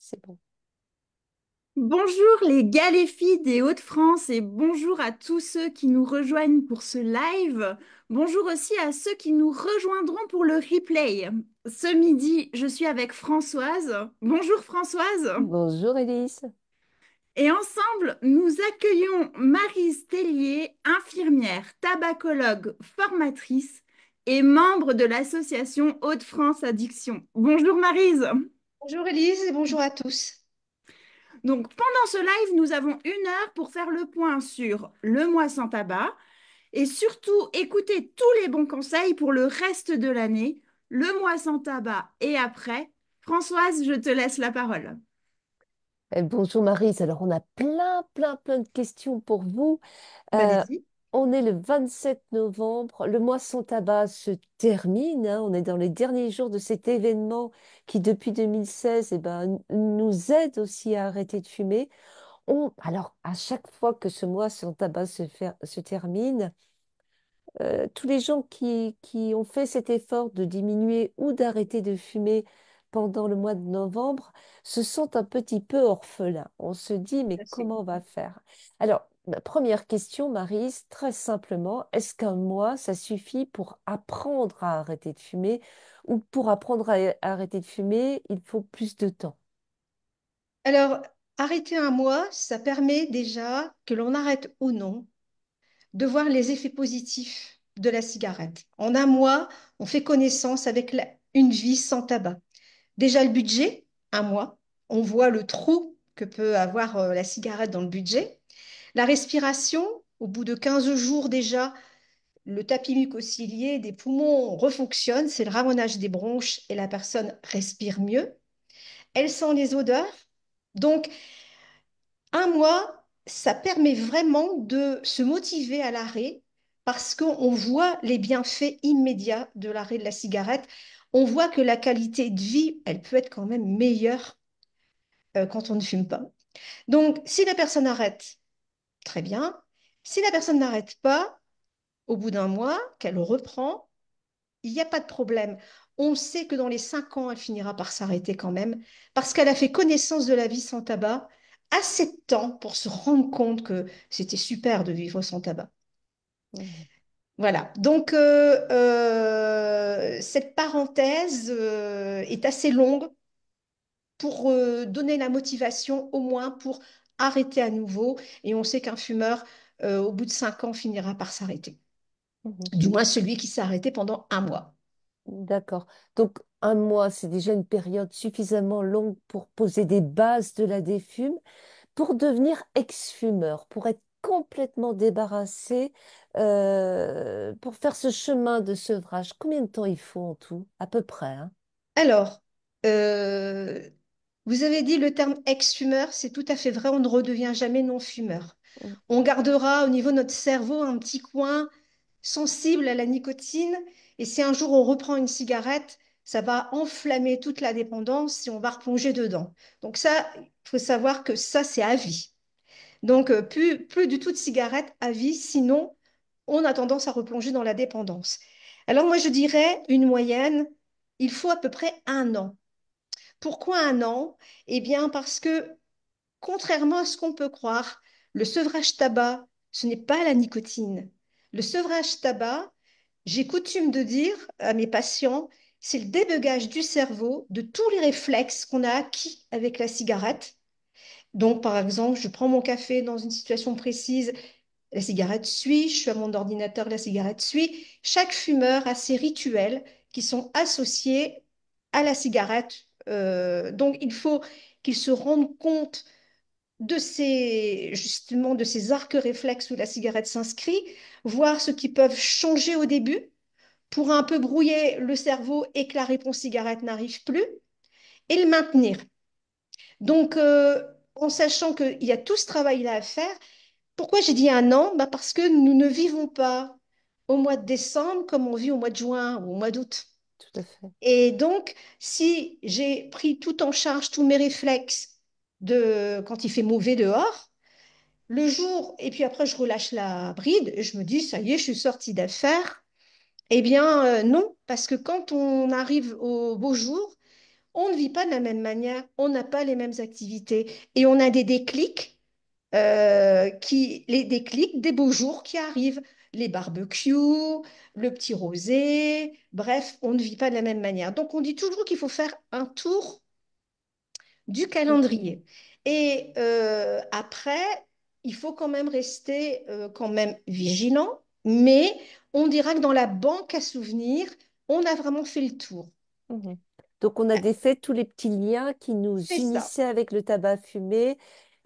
C'est bon. Bonjour les gars, les filles des Hauts-de-France et bonjour à tous ceux qui nous rejoignent pour ce live. Bonjour aussi à ceux qui nous rejoindront pour le replay. Ce midi, je suis avec Françoise. Bonjour Françoise. Bonjour Elise. Et ensemble, nous accueillons Maryse Tellier, infirmière, tabacologue, formatrice et membre de l'association Hauts-de-France Addiction. Bonjour Maryse. Bonjour Elise et bonjour à tous. Donc, pendant ce live, nous avons 1 heure pour faire le point sur le mois sans tabac et surtout écouter tous les bons conseils pour le reste de l'année, le mois sans tabac et après. Françoise, je te laisse la parole. Bonjour Maryse. Alors, on a plein de questions pour vous. Euh, Allez-y. on est le 27 novembre. Le mois sans tabac se termine, hein. On est dans les derniers jours de cet événement qui, depuis 2016, nous aide aussi à arrêter de fumer. Alors, à chaque fois que ce mois sans tabac se termine, tous les gens qui ont fait cet effort de diminuer ou d'arrêter de fumer pendant le mois de novembre se sentent un petit peu orphelins. On se dit, mais comment on va faire? Alors, ma première question, Maryse, très simplement, est-ce qu'un mois, ça suffit pour apprendre à arrêter de fumer ou pour apprendre à arrêter de fumer, il faut plus de temps? Alors, arrêter un mois, ça permet déjà, que l'on arrête ou non, de voir les effets positifs de la cigarette. En un mois, on fait connaissance avec une vie sans tabac. Déjà le budget, un mois, on voit le trou que peut avoir la cigarette dans le budget. La respiration, au bout de 15 jours déjà, le tapis mucocilié des poumons refonctionne, c'est le ramonage des bronches et la personne respire mieux. Elle sent les odeurs. Donc, un mois, ça permet vraiment de se motiver à l'arrêt parce qu'on voit les bienfaits immédiats de l'arrêt de la cigarette. On voit que la qualité de vie, elle peut être quand même meilleure quand on ne fume pas. Donc, si la personne arrête, très bien. Si la personne n'arrête pas, au bout d'un mois, qu'elle reprend, il n'y a pas de problème. On sait que dans les 5 ans, elle finira par s'arrêter quand même, parce qu'elle a fait connaissance de la vie sans tabac assez de temps pour se rendre compte que c'était super de vivre sans tabac. Mhm. Voilà. Donc, cette parenthèse est assez longue pour donner la motivation au moins pour arrêter à nouveau. Et on sait qu'un fumeur, au bout de 5 ans, finira par s'arrêter. Mhm. Du moins celui qui s'est arrêté pendant un mois. D'accord. Donc, un mois, c'est déjà une période suffisamment longue pour poser des bases de la défume. Pour devenir ex-fumeur, pour être complètement débarrassé, pour faire ce chemin de sevrage, combien de temps il faut en tout, à peu près, hein? Alors, euh, vous avez dit le terme ex-fumeur, c'est tout à fait vrai, on ne redevient jamais non-fumeur. Mm. On gardera au niveau de notre cerveau un petit coin sensible à la nicotine, et si un jour on reprend une cigarette, ça va enflammer toute la dépendance et on va replonger dedans. Donc ça, il faut savoir que ça, c'est à vie. Donc, plus du tout de cigarette à vie, sinon on a tendance à replonger dans la dépendance. Alors moi, je dirais une moyenne, il faut à peu près un an. Pourquoi un an? Eh bien, parce que contrairement à ce qu'on peut croire, le sevrage tabac, ce n'est pas la nicotine. Le sevrage tabac, j'ai coutume de dire à mes patients, c'est le débugage du cerveau de tous les réflexes qu'on a acquis avec la cigarette. Donc, par exemple, je prends mon café dans une situation précise, la cigarette suit, je suis à mon ordinateur, la cigarette suit. Chaque fumeur a ses rituels qui sont associés à la cigarette. Donc, il faut qu'ils se rendent compte de justement, de ces arcs réflexes où la cigarette s'inscrit, voir ce qui peuvent changer au début pour un peu brouiller le cerveau et que la réponse cigarette n'arrive plus, et le maintenir. Donc, en sachant qu'il y a tout ce travail-là à faire, pourquoi j'ai dit un an? Bah parce que nous ne vivons pas au mois de décembre comme on vit au mois de juin ou au mois d'août. Tout à fait. Et donc, si j'ai pris tout en charge, tous mes réflexes de quand il fait mauvais dehors, le jour, et puis après je relâche la bride, et je me dis, ça y est, je suis sortie d'affaires. Eh bien, non, parce que quand on arrive au beau jour, on ne vit pas de la même manière, on n'a pas les mêmes activités et on a des déclics, les déclics des beaux jours qui arrivent, les barbecues, le petit rosé, bref, on ne vit pas de la même manière. Donc on dit toujours qu'il faut faire un tour du calendrier. Et après, il faut quand même rester quand même vigilant, mais on dira que dans la banque à souvenirs, on a vraiment fait le tour. Mhm. Donc, on a défait tous les petits liens qui nous C'est ça. unissaient avec le tabac à fumer.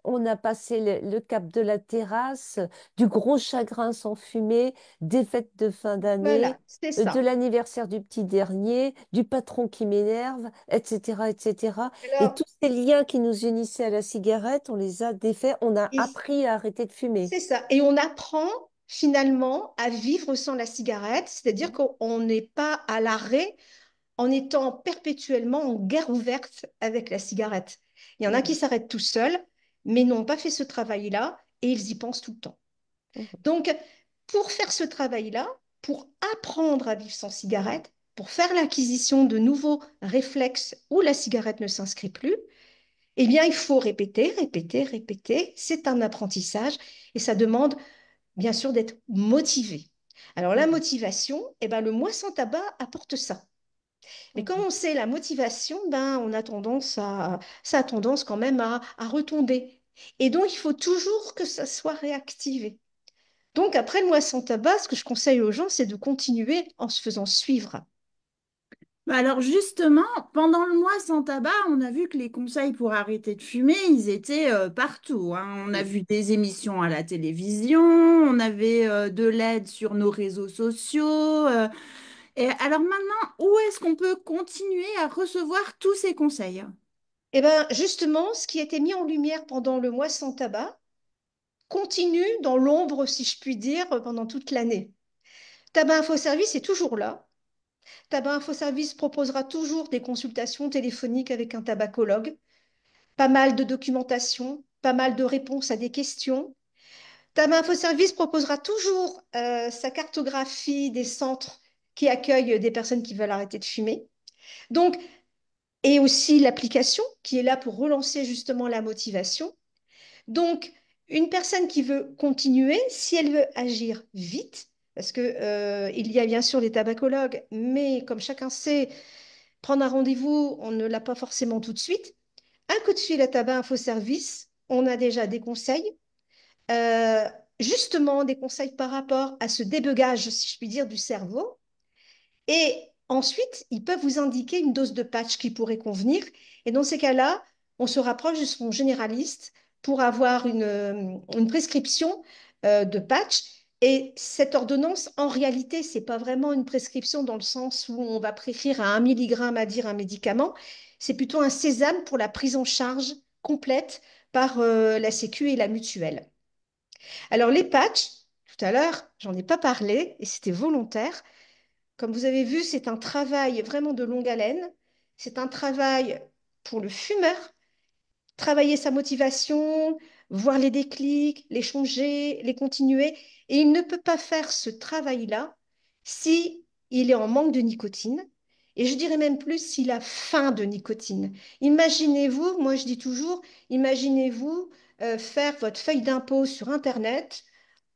On a passé le cap de la terrasse, du gros chagrin sans fumer, des fêtes de fin Voilà, d'année, c'est de ça. l'anniversaire du petit dernier, du patron qui m'énerve, etc., etc. Et Alors, tous ces liens qui nous unissaient à la cigarette, on les a défaits. On a et appris à arrêter de fumer. c'est ça. Et on apprend finalement à vivre sans la cigarette, c'est-à-dire qu'on n'est pas à l'arrêt en étant perpétuellement en guerre ouverte avec la cigarette. Il y en a qui Mhm, s'arrêtent tout seuls, mais n'ont pas fait ce travail-là et ils y pensent tout le temps. mhm, Donc, pour faire ce travail-là, pour apprendre à vivre sans cigarette, pour faire l'acquisition de nouveaux réflexes où la cigarette ne s'inscrit plus, eh bien, il faut répéter, répéter, répéter. C'est un apprentissage et ça demande bien sûr d'être motivé. Alors, la mhm, motivation, eh ben, le mois sans tabac apporte ça. Mais comme mhm, on sait la motivation, ben, ça a tendance quand même à retomber. Et donc, il faut toujours que ça soit réactivé. Donc, après le mois sans tabac, ce que je conseille aux gens, c'est de continuer en se faisant suivre. Bah alors justement, pendant le mois sans tabac, on a vu que les conseils pour arrêter de fumer, ils étaient partout, hein. On a vu des émissions à la télévision, on avait de l'aide sur nos réseaux sociaux. Et alors maintenant, où est-ce qu'on peut continuer à recevoir tous ces conseils? Et bien, justement, ce qui a été mis en lumière pendant le mois sans tabac continue dans l'ombre, si je puis dire, pendant toute l'année. Tabac Info Service est toujours là. Tabac Info Service proposera toujours des consultations téléphoniques avec un tabacologue, pas mal de documentation, pas mal de réponses à des questions. Tabac Info Service proposera toujours sa cartographie des centres qui accueillent des personnes qui veulent arrêter de fumer. Donc, et aussi l'application qui est là pour relancer justement la motivation. Donc, une personne qui veut continuer, si elle veut agir vite, parce que il y a bien sûr les tabacologues, mais comme chacun sait, prendre un rendez-vous, on ne l'a pas forcément tout de suite. Un coup de fil à Tabac Info Service, on a déjà des conseils, euh, justement des conseils par rapport à ce débugage, si je puis dire, du cerveau. Et ensuite, ils peuvent vous indiquer une dose de patch qui pourrait convenir. Et dans ces cas-là, on se rapproche de son généraliste pour avoir une prescription de patch. Et cette ordonnance, en réalité, ce n'est pas vraiment une prescription dans le sens où on va prescrire à 1 milligramme à dire un médicament. C'est plutôt un sésame pour la prise en charge complète par la Sécu et la mutuelle. Alors, les patchs, tout à l'heure, j'en ai pas parlé et c'était volontaire. Comme vous avez vu, c'est un travail vraiment de longue haleine. C'est un travail pour le fumeur, travailler sa motivation, voir les déclics, les changer, les continuer. Et il ne peut pas faire ce travail-là si il est en manque de nicotine. Et je dirais même plus s'il a faim de nicotine. Imaginez-vous, moi je dis toujours, imaginez-vous faire votre feuille d'impôt sur Internet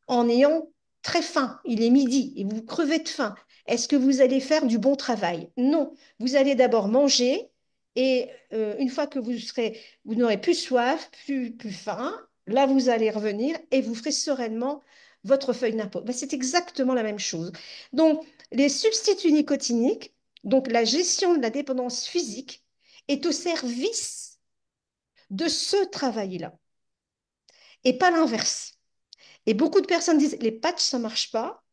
en ayant très faim, il est midi et vous crevez de faim, est-ce que vous allez faire du bon travail? Non, vous allez d'abord manger et une fois que vous n'aurez plus soif, plus faim, là vous allez revenir et vous ferez sereinement votre feuille d'impôt. Ben, c'est exactement la même chose. Donc, les substituts nicotiniques, donc la gestion de la dépendance physique, est au service de ce travail-là et pas l'inverse. Et beaucoup de personnes disent les patchs, ça ne marche pas.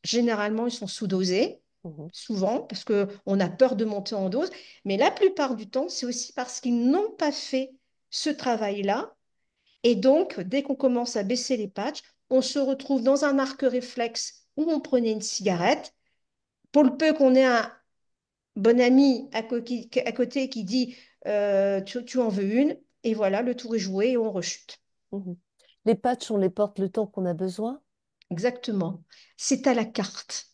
Généralement, ils sont sous-dosés, mhm, souvent, parce qu'on a peur de monter en dose. Mais la plupart du temps, c'est aussi parce qu'ils n'ont pas fait ce travail-là. Et donc, dès qu'on commence à baisser les patchs, on se retrouve dans un arc réflexe où on prenait une cigarette. Pour le peu qu'on ait un bon ami à côté qui dit tu en veux une, et voilà, le tour est joué et on rechute. mhm. Les patchs, on les porte le temps qu'on a besoin. Exactement. C'est à la carte.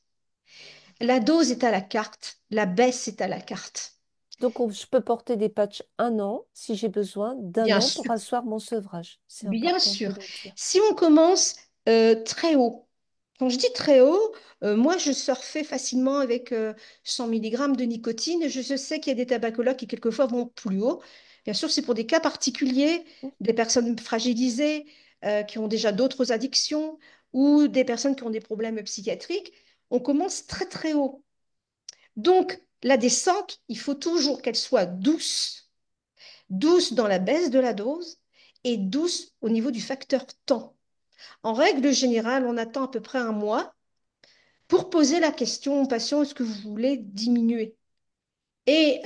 La dose est à la carte, la baisse est à la carte. Je peux porter des patchs 1 an si j'ai besoin d'un Bien an sûr, pour asseoir mon sevrage. C'est bien important de sûr. le dire. Si on commence très haut, quand je dis très haut, moi je surfais facilement avec 100 mg de nicotine. Je sais qu'il y a des tabacologues qui quelquefois vont plus haut. Bien sûr, c'est pour des cas particuliers, des personnes fragilisées qui ont déjà d'autres addictions ou des personnes qui ont des problèmes psychiatriques. On commence très très haut. Donc, la descente, il faut toujours qu'elle soit douce, douce dans la baisse de la dose et douce au niveau du facteur temps. En règle générale, on attend à peu près un mois pour poser la question au patient, est-ce que vous voulez diminuer? Et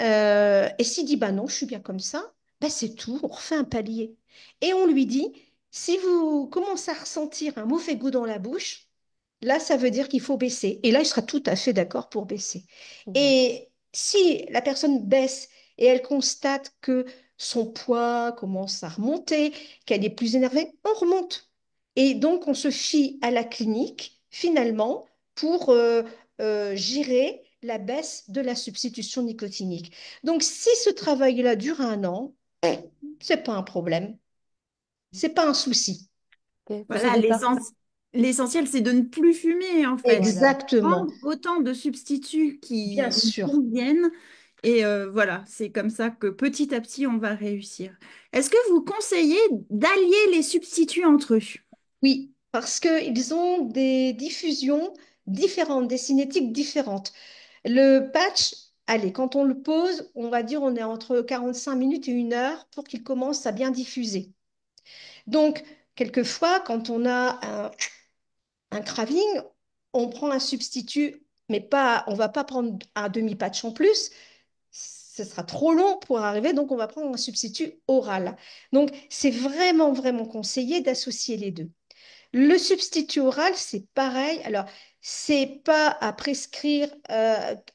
s'il dit, bah non, je suis bien comme ça, bah c'est tout, on refait un palier. Et on lui dit, si vous commencez à ressentir un mauvais goût dans la bouche, là, ça veut dire qu'il faut baisser. Et là, il sera tout à fait d'accord pour baisser. Mhm. Et si la personne baisse et elle constate que son poids commence à remonter, qu'elle est plus énervée, on remonte. Et donc, on se fie à la clinique, finalement, pour gérer la baisse de la substitution nicotinique. Donc, si ce travail-là dure un an, c'est pas un problème, c'est pas un souci. Ok. Vous Voilà, avez pas. l'essentiel, c'est de ne plus fumer, en fait. Voilà. Exactement, Prendre autant de substituts bien qui nous sûr. conviennent. Et voilà, c'est comme ça que petit à petit, on va réussir. Est-ce que vous conseillez d'allier les substituts entre eux? Oui, parce qu'ils ont des diffusions différentes, des cinétiques différentes. Le patch, allez, quand on le pose, on va dire on est entre 45 minutes et 1 heure pour qu'il commence à bien diffuser. Donc, quelquefois, quand on a un craving, on prend un substitut, mais pas, on va pas prendre un demi-patch en plus. Ce sera trop long pour arriver, donc on va prendre un substitut oral. Donc, c'est vraiment, vraiment conseillé d'associer les deux. Le substitut oral, c'est pareil. Alors, c'est pas à prescrire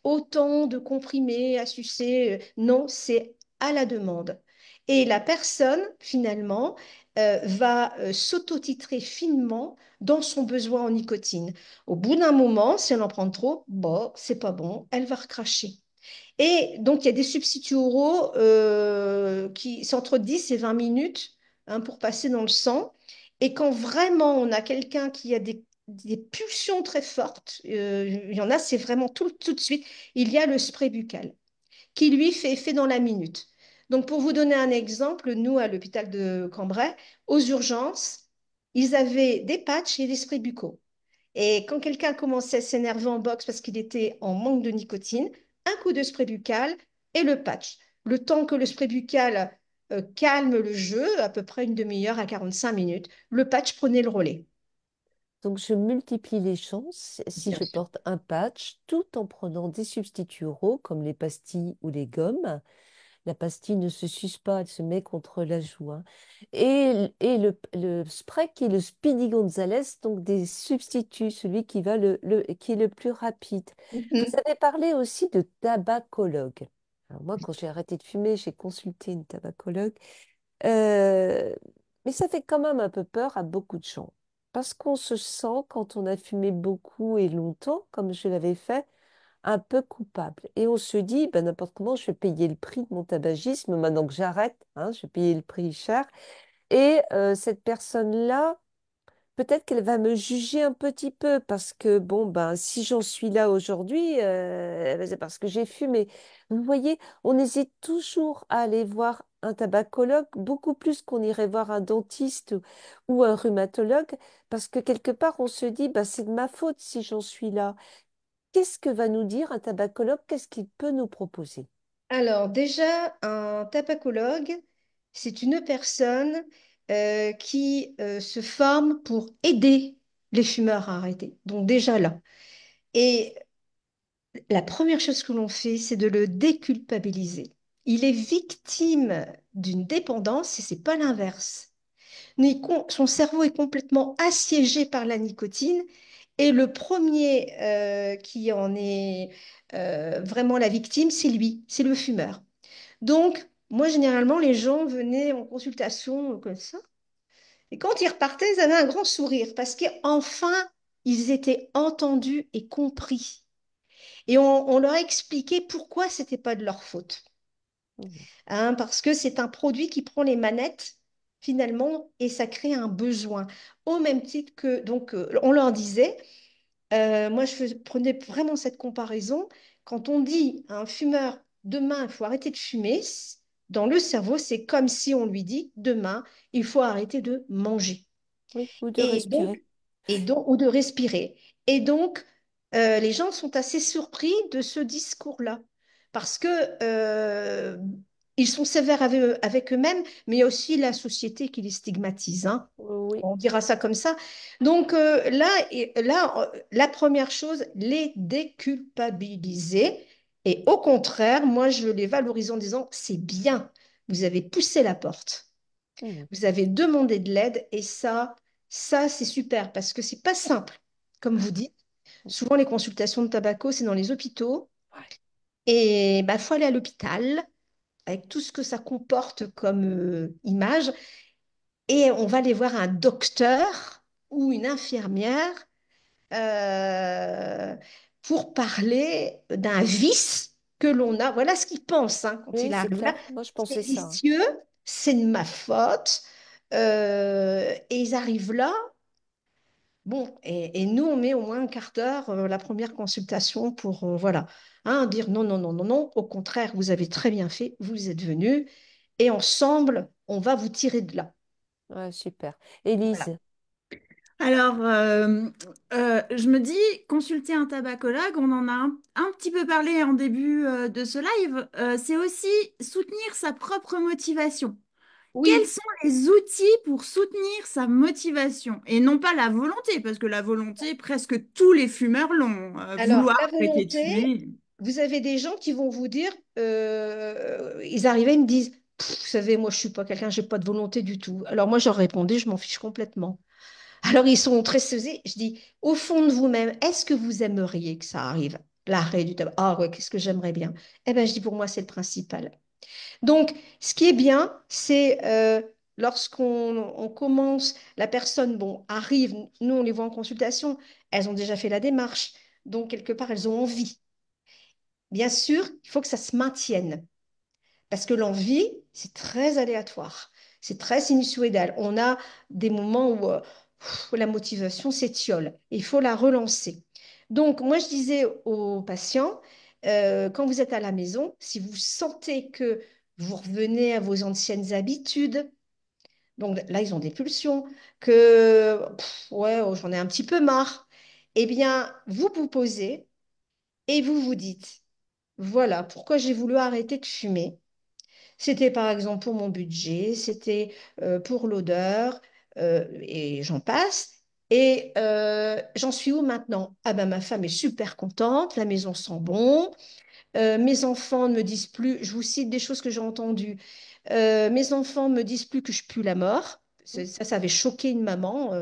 autant de comprimés à sucer. Non, c'est à la demande. Et la personne, finalement, va s'auto-titrer finement dans son besoin en nicotine. Au bout d'un moment, si elle en prend trop, bon, c'est pas bon, elle va recracher. Et donc, il y a des substituts oraux qui c'est entre 10 et 20 minutes pour passer dans le sang. Et quand vraiment on a quelqu'un qui a des pulsions très fortes, il y en a, c'est vraiment tout de suite, il y a le spray buccal qui lui fait effet dans la minute. Donc, pour vous donner un exemple, nous, à l'hôpital de Cambrai, aux urgences, ils avaient des patchs et des sprays buccaux. Et quand quelqu'un commençait à s'énerver en boxe parce qu'il était en manque de nicotine, un coup de spray buccal et le patch. Le temps que le spray buccal calme le jeu, à peu près une demi-heure à 45 minutes, le patch prenait le relais. Donc, je multiplie les chances si Bien je sûr. porte un patch tout en prenant des substituts oraux comme les pastilles ou les gommes. La pastille ne se suce pas, elle se met contre la joue, hein. Et le spray qui est le Speedy Gonzales, donc des substituts, celui qui va qui est le plus rapide. Vous Mhm. avez parlé aussi de tabacologue. Alors moi, quand j'ai arrêté de fumer, j'ai consulté une tabacologue. Euh, mais ça fait quand même un peu peur à beaucoup de gens. Parce qu'on se sent, quand on a fumé beaucoup et longtemps, comme je l'avais fait, un peu coupable. Et on se dit, ben, n'importe comment, je vais payer le prix de mon tabagisme maintenant que j'arrête, hein, je vais payer le prix cher. Et cette personne-là, peut-être qu'elle va me juger un petit peu parce que, bon, ben, si j'en suis là aujourd'hui, ben, c'est parce que j'ai fumé. Vous voyez, on hésite toujours à aller voir un tabacologue, beaucoup plus qu'on irait voir un dentiste ou un rhumatologue, parce que quelque part, on se dit, ben, c'est de ma faute si j'en suis là. Qu'est-ce que va nous dire un tabacologue? Qu'est-ce qu'il peut nous proposer? Alors, déjà, un tabacologue, c'est une personne qui se forme pour aider les fumeurs à arrêter. Donc, déjà là. Et la première chose que l'on fait, c'est de le déculpabiliser. Il est victime d'une dépendance et c'est pas l'inverse. Son cerveau est complètement assiégé par la nicotine et le premier qui en est vraiment la victime, c'est lui, c'est le fumeur. Donc, moi, généralement, les gens venaient en consultation comme ça. Et quand ils repartaient, ils avaient un grand sourire parce qu'enfin, ils étaient entendus et compris. Et on leur a expliqué pourquoi c'était pas de leur faute. Mhm. hein, parce que c'est un produit qui prend les manettes finalement et ça crée un besoin. Au même titre que, donc, on leur disait, moi prenais vraiment cette comparaison, quand on dit à un fumeur, demain, il faut arrêter de fumer, dans le cerveau, c'est comme si on lui dit, demain, il faut arrêter de manger. Oui, ou de Et donc, respirer. ou de respirer. Et donc, les gens sont assez surpris de ce discours-là, parce que ils sont sévères avec eux-mêmes, mais il y a aussi la société qui les stigmatise, hein. Oui. On dira ça comme ça. Donc là, la première chose, les déculpabiliser. Et au contraire, moi, je les valorise en disant, c'est bien, vous avez poussé la porte. Mhm. Vous avez demandé de l'aide et ça c'est super parce que c'est pas simple. Comme vous dites, souvent les consultations de tabaco, c'est dans les hôpitaux Ouais. et il faut aller à l'hôpital avec tout ce que ça comporte comme image et on va aller voir un docteur ou une infirmière euh, pour parler d'un vice que l'on a. Voilà ce qu'il pense hein, quand Oui, il c'est arrive là. clair. Moi, je C'est pensais ça, hein. vicieux, c'est de ma faute. Et ils arrivent là. Bon, et nous, on met au moins un quart d'heure la première consultation pour voilà, hein, dire non, non, non, non, non. Au contraire, vous avez très bien fait, vous êtes venus et ensemble, on va vous tirer de là. Ouais, super. Voilà. Élise, Alors, je me dis, consulter un tabacologue, on en a un petit peu parlé en début de ce live, c'est aussi soutenir sa propre motivation. Quels Oui, sont les outils pour soutenir sa motivation? Et non pas la volonté, parce que la volonté, presque tous les fumeurs l'ont. alors Vouloir la arrêter de volonté, fumer. vous avez des gens qui vont vous dire, ils arrivaient, ils me disent, vous savez, moi je suis pas quelqu'un, j'ai pas de volonté du tout. Alors moi je leur répondais, je m'en fiche complètement. Alors ils sont très saisés. Je dis, au fond de vous-même, est-ce que vous aimeriez que ça arrive? L'arrêt du tabac. Ah ouais, qu'est-ce que j'aimerais bien. Eh bien, je dis, pour moi, c'est le principal. Donc, ce qui est bien, c'est lorsqu'on commence, la personne, bon, arrive, nous, on les voit en consultation, elles ont déjà fait la démarche. Donc, quelque part, elles ont envie. Bien sûr, il faut que ça se maintienne. Parce que l'envie, c'est très aléatoire, c'est très sinusoïdal. On a des moments où la motivation s'étiole. Il faut la relancer. Donc, moi, je disais aux patients, quand vous êtes à la maison, si vous sentez que vous revenez à vos anciennes habitudes, donc là, ils ont des pulsions, que ouais, oh, j'en ai un petit peu marre, eh bien, vous vous posez et vous vous dites, voilà pourquoi j'ai voulu arrêter de fumer. C'était par exemple pour mon budget, c'était pour l'odeur, et j'en passe. Et j'en suis où maintenant? Ah ben ma femme est super contente, la maison sent bon, mes enfants ne me disent plus, je vous cite des choses que j'ai entendues, mes enfants me disent plus que je pue la mort. Ça avait choqué une maman.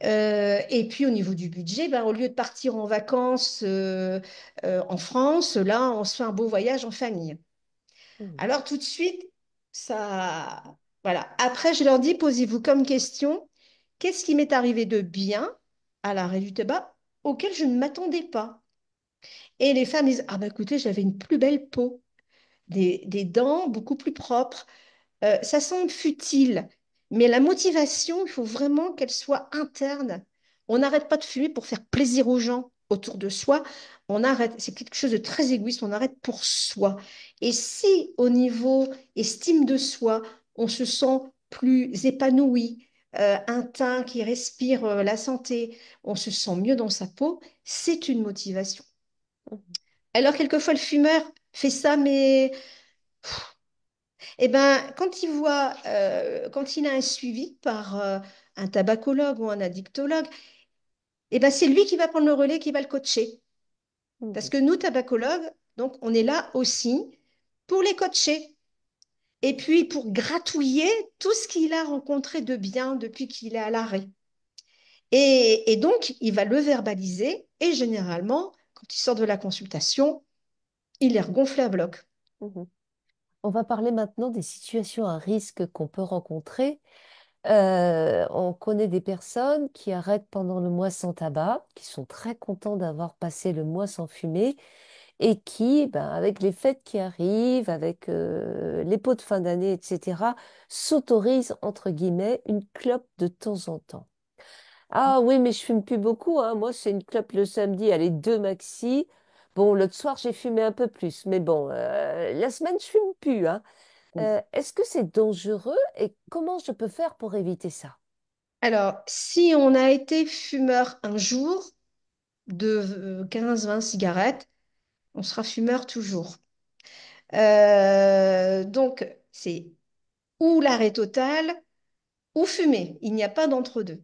Et puis au niveau du budget, ben, au lieu de partir en vacances en France, là, on se fait un beau voyage en famille. Mhm. Alors tout de suite, ça... Voilà. Après, je leur dis, posez-vous comme question, qu'est-ce qui m'est arrivé de bien à l'arrêt du tabac auquel je ne m'attendais pas? Et les femmes disent, ah bah écoutez, j'avais une plus belle peau, des dents beaucoup plus propres. Ça semble futile, mais la motivation, il faut vraiment qu'elle soit interne. On n'arrête pas de fumer pour faire plaisir aux gens autour de soi. On arrête, c'est quelque chose de très égoïste, on arrête pour soi. Et si au niveau estime de soi, on se sent plus épanoui, un teint qui respire la santé, on se sent mieux dans sa peau, c'est une motivation. Mhm. Alors quelquefois le fumeur fait ça, mais eh ben, quand il a un suivi par un tabacologue ou un addictologue, eh ben, c'est lui qui va prendre le relais, qui va le coacher. Parce Mhm. que nous, tabacologues, donc, on est là aussi pour les coacher. Et puis pour gratouiller tout ce qu'il a rencontré de bien depuis qu'il est à l'arrêt. Et donc, il va le verbaliser et généralement, quand il sort de la consultation, il est regonflé à bloc. Mhm. On va parler maintenant des situations à risque qu'on peut rencontrer. On connaît des personnes qui arrêtent pendant le mois sans tabac, qui sont très contents d'avoir passé le mois sans fumer et qui, ben, avec les fêtes qui arrivent, avec les pots de fin d'année, etc., s'autorise, entre guillemets, une clope de temps en temps. Ah oui, mais je fume plus beaucoup, hein. Moi, c'est une clope le samedi, allez, deux maxi. Bon, l'autre soir, j'ai fumé un peu plus, mais bon, la semaine, je fume plus, hein. Est-ce que c'est dangereux et comment je peux faire pour éviter ça? Alors, si on a été fumeur un jour de 15-20 cigarettes, on sera fumeur toujours. Donc, c'est ou l'arrêt total ou fumer. Il n'y a pas d'entre-deux.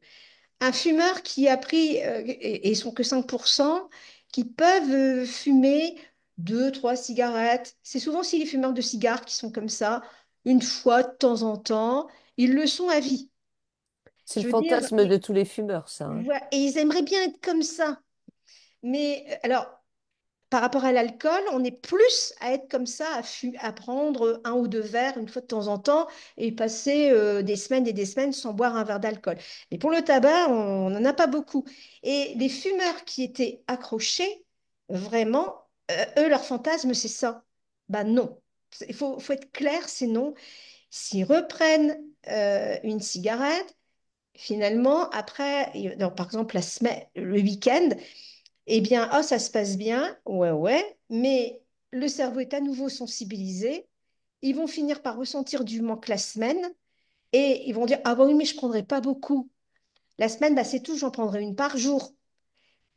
Un fumeur qui a pris, et ils sont que 5%, qui peuvent fumer 2, 3 cigarettes. C'est souvent aussi les fumeurs de cigares qui sont comme ça, une fois de temps en temps. Ils le sont à vie. C'est le Je veux dire, fantasme de tous les fumeurs, ça, hein. et ils aimeraient bien être comme ça. Mais alors, par rapport à l'alcool, on est plus à être comme ça, à prendre un ou deux verres une fois de temps en temps et passer des semaines et des semaines sans boire un verre d'alcool. Mais pour le tabac, on n'en a pas beaucoup. Et les fumeurs qui étaient accrochés, vraiment, eux, leur fantasme, c'est ça. Ben non. Il faut être clair, c'est non. S'ils reprennent une cigarette, finalement, après, donc, par exemple, la semaine, le week-end, eh bien, oh, ça se passe bien, ouais, ouais, mais le cerveau est à nouveau sensibilisé. Ils vont finir par ressentir du manque la semaine et ils vont dire, ah bah oui, mais je ne prendrai pas beaucoup. La semaine, bah, c'est tout, j'en prendrai une par jour.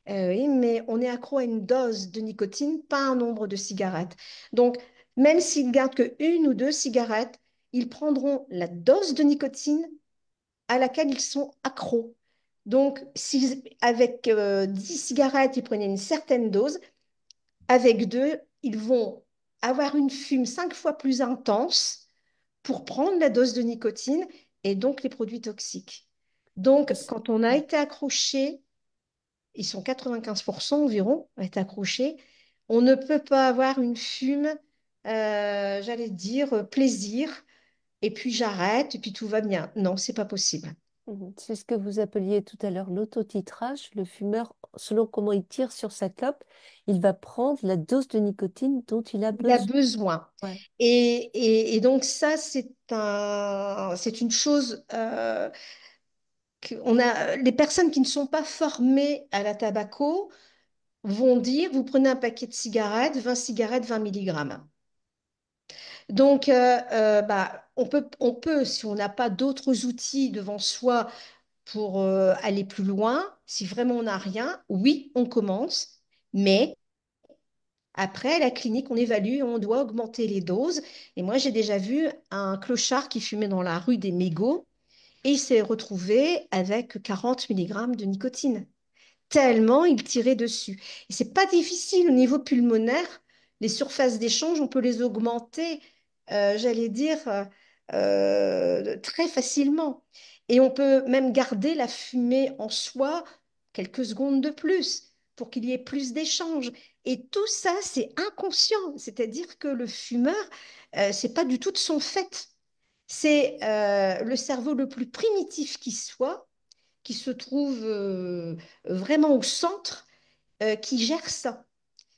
Oui, mais on est accro à une dose de nicotine, pas un nombre de cigarettes. Donc, même s'ils gardent que une ou deux cigarettes, ils prendront la dose de nicotine à laquelle ils sont accros. Donc, si avec 10 cigarettes, ils prenaient une certaine dose, avec deux, ils vont avoir une fume 5 fois plus intense pour prendre la dose de nicotine et donc les produits toxiques. Donc, quand on a été accroché, ils sont 95% environ à être accrochés, on ne peut pas avoir une fume, j'allais dire, plaisir, et puis j'arrête, et puis tout va bien. Non, c'est pas possible. Mhm. C'est ce que vous appeliez tout à l'heure l'autotitrage. Le fumeur, selon comment il tire sur sa clope, il va prendre la dose de nicotine dont il a Il a besoin. besoin. Ouais. Et donc ça, c'est une chose les personnes qui ne sont pas formées à la tobacco vont dire, vous prenez un paquet de cigarettes, 20 cigarettes, 20 milligrammes. Donc, bah, on peut, si on n'a pas d'autres outils devant soi pour aller plus loin, si vraiment on n'a rien, oui, on commence, mais après, à la clinique, on évalue et on doit augmenter les doses. Et moi, j'ai déjà vu un clochard qui fumait dans la rue des mégots et il s'est retrouvé avec 40 milligrammes de nicotine tellement il tirait dessus. Et c'est pas difficile au niveau pulmonaire. Les surfaces d'échange, on peut les augmenter, j'allais dire, très facilement. Et on peut même garder la fumée en soi quelques secondes de plus pour qu'il y ait plus d'échanges. Et tout ça, c'est inconscient. C'est-à-dire que le fumeur, c'est pas du tout de son fait. C'est le cerveau le plus primitif qui soit qui se trouve vraiment au centre, qui gère ça.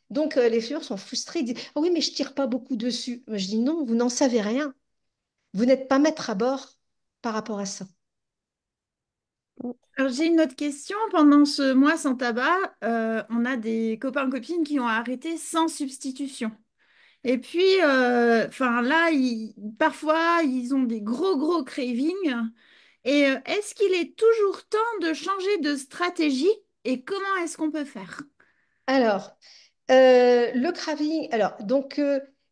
Donc, les fumeurs sont frustrés, ils disent, ah oui, mais je tire pas beaucoup dessus. Moi, je dis non, vous n'en savez rien. Vous n'êtes pas maître à bord par rapport à ça. Alors, j'ai une autre question. Pendant ce mois sans tabac, on a des copains-copines qui ont arrêté sans substitution. Et puis, enfin là, parfois, ils ont des gros, gros cravings. Et est-ce qu'il est toujours temps de changer de stratégie et comment est-ce qu'on peut faire? Alors, le craving, alors, donc,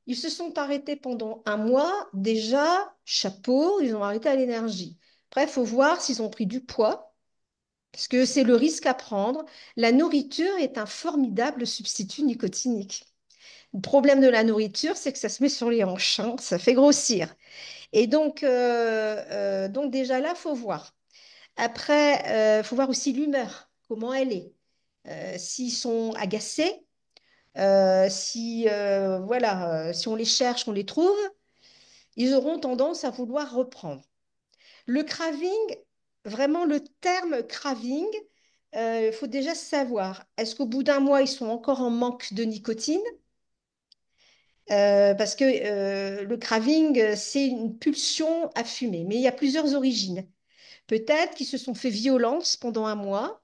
ils se sont arrêtés pendant un mois. Déjà, chapeau, ils ont arrêté à l'énergie. Après, il faut voir s'ils ont pris du poids, parce que c'est le risque à prendre. La nourriture est un formidable substitut nicotinique. Le problème de la nourriture, c'est que ça se met sur les hanches, hein, ça fait grossir. Et donc déjà là, faut voir. Après, faut voir aussi l'humeur, comment elle est. S'ils sont agacés, si on les cherche, on les trouve, ils auront tendance à vouloir reprendre. Le craving, vraiment le terme craving, il faut déjà savoir, est-ce qu'au bout d'un mois, ils sont encore en manque de nicotine? Parce que le craving, c'est une pulsion à fumer. Mais il y a plusieurs origines. Peut-être qu'ils se sont fait violence pendant un mois,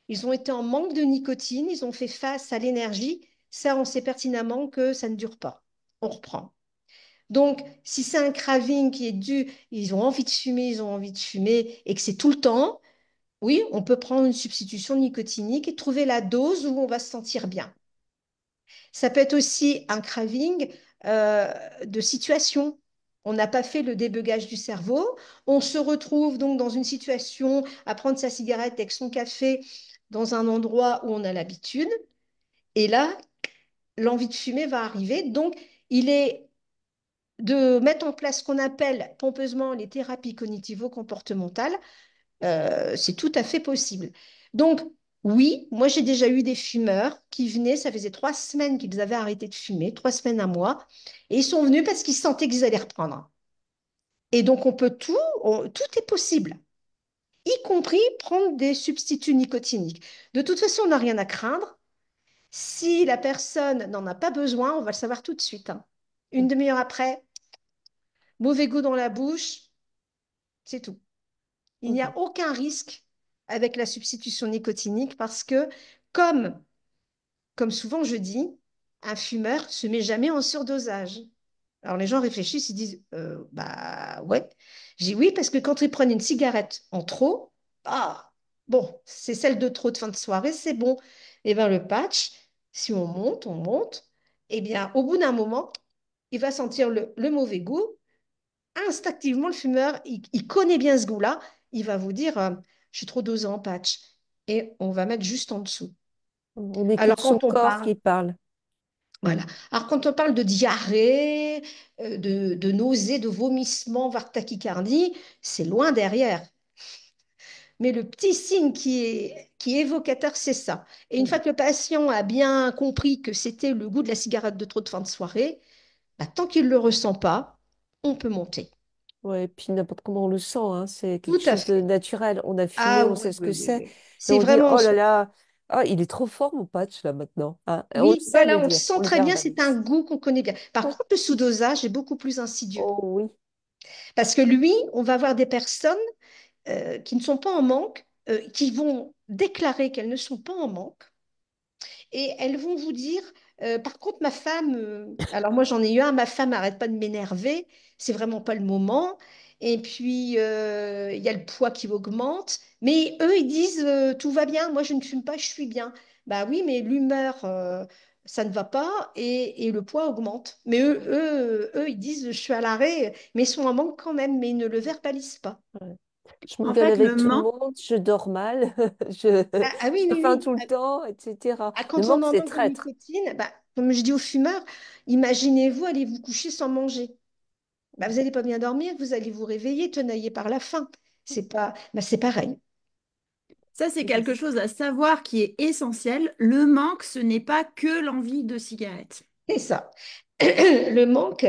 ils ont été en manque de nicotine, ils ont fait face à l'énergie. Ça, on sait pertinemment que ça ne dure pas. On reprend. Donc, si c'est un craving qui est dû, ils ont envie de fumer, ils ont envie de fumer, et que c'est tout le temps, oui, on peut prendre une substitution nicotinique et trouver la dose où on va se sentir bien. Ça peut être aussi un craving euh, de situation. On n'a pas fait le débugage du cerveau. On se retrouve donc dans une situation à prendre sa cigarette avec son café dans un endroit où on a l'habitude. Et là, l'envie de fumer va arriver. Donc, il est de mettre en place ce qu'on appelle pompeusement les thérapies cognitivo-comportementales. C'est tout à fait possible. Donc, oui, moi j'ai déjà eu des fumeurs qui venaient, ça faisait 3 semaines qu'ils avaient arrêté de fumer, 3 semaines, un mois, et ils sont venus parce qu'ils sentaient qu'ils allaient reprendre. Et donc, tout est possible, y compris prendre des substituts nicotiniques. De toute façon, on n'a rien à craindre. Si la personne n'en a pas besoin, on va le savoir tout de suite, hein. Une demi-heure après, mauvais goût dans la bouche, c'est tout. Il n'y Mhm. a aucun risque avec la substitution nicotinique parce que, comme, comme souvent je dis, un fumeur ne se met jamais en surdosage. Alors les gens réfléchissent, ils disent bah ouais. J'ai dit oui, parce que quand ils prennent une cigarette en trop, ah bon, c'est celle de trop de fin de soirée, c'est bon. Et bien le patch, si on monte, et bien au bout d'un moment, il va sentir le mauvais goût. Instinctivement, le fumeur, il connaît bien ce goût-là. Il va vous dire, je suis trop dosé en patch. Et on va mettre juste en dessous. On écoute Alors, son quand on corps parle, qui parle. voilà. Alors, quand on parle de diarrhée, de nausées, de vomissements, voire tachycardie, c'est loin derrière. Mais le petit signe qui est évocateur, c'est ça. Et une fois Mhm. que le patient a bien compris que c'était le goût de la cigarette de trop de fin de soirée, bah, tant qu'il ne le ressent pas, on peut monter. Ouais, et puis n'importe comment on le sent, hein, c'est quelque Tout à chose de fait. naturel. On a fumé, Ah on oui, sait ce oui, que oui, c'est. oui. Et C'est on dit, vraiment, oh là là, ah, il est trop fort mon patch là maintenant, hein. Et on le oui, sait voilà, le on le dire, sent on le très bien, c'est un verbalise. goût qu'on connaît bien. Par Ouais. contre, le sous-dosage est beaucoup plus insidieux. Oh oui. Parce que lui, on va avoir des personnes qui ne sont pas en manque, qui vont déclarer qu'elles ne sont pas en manque, et elles vont vous dire, par contre, ma femme, alors moi j'en ai eu un, ma femme n'arrête pas de m'énerver, c'est vraiment pas le moment. Et puis, il y a le poids qui augmente. Mais eux, ils disent, tout va bien, moi je ne fume pas, je suis bien. Bah oui, mais l'humeur, ça ne va pas et le poids augmente. Mais eux, ils disent, je suis à l'arrêt, mais ils sont en manque quand même, mais ils ne le verbalisent pas. Ouais. Je En m'engueule fait, le avec tout le manque, monde, je dors mal, je, Ah oui, j'ai oui, faim oui. tout le temps, etc. Ah, Le quand on manque, en c'est manque de traître. nicotine, bah, comme je dis aux fumeurs, imaginez-vous aller vous coucher sans manger. Bah, vous n'allez pas bien dormir, vous allez vous réveiller tenaillé par la faim. C'est pas, bah, c'est pareil. ça c'est quelque chose à savoir qui est essentiel. Le manque, ce n'est pas que l'envie de cigarette. C'est ça. Le manque,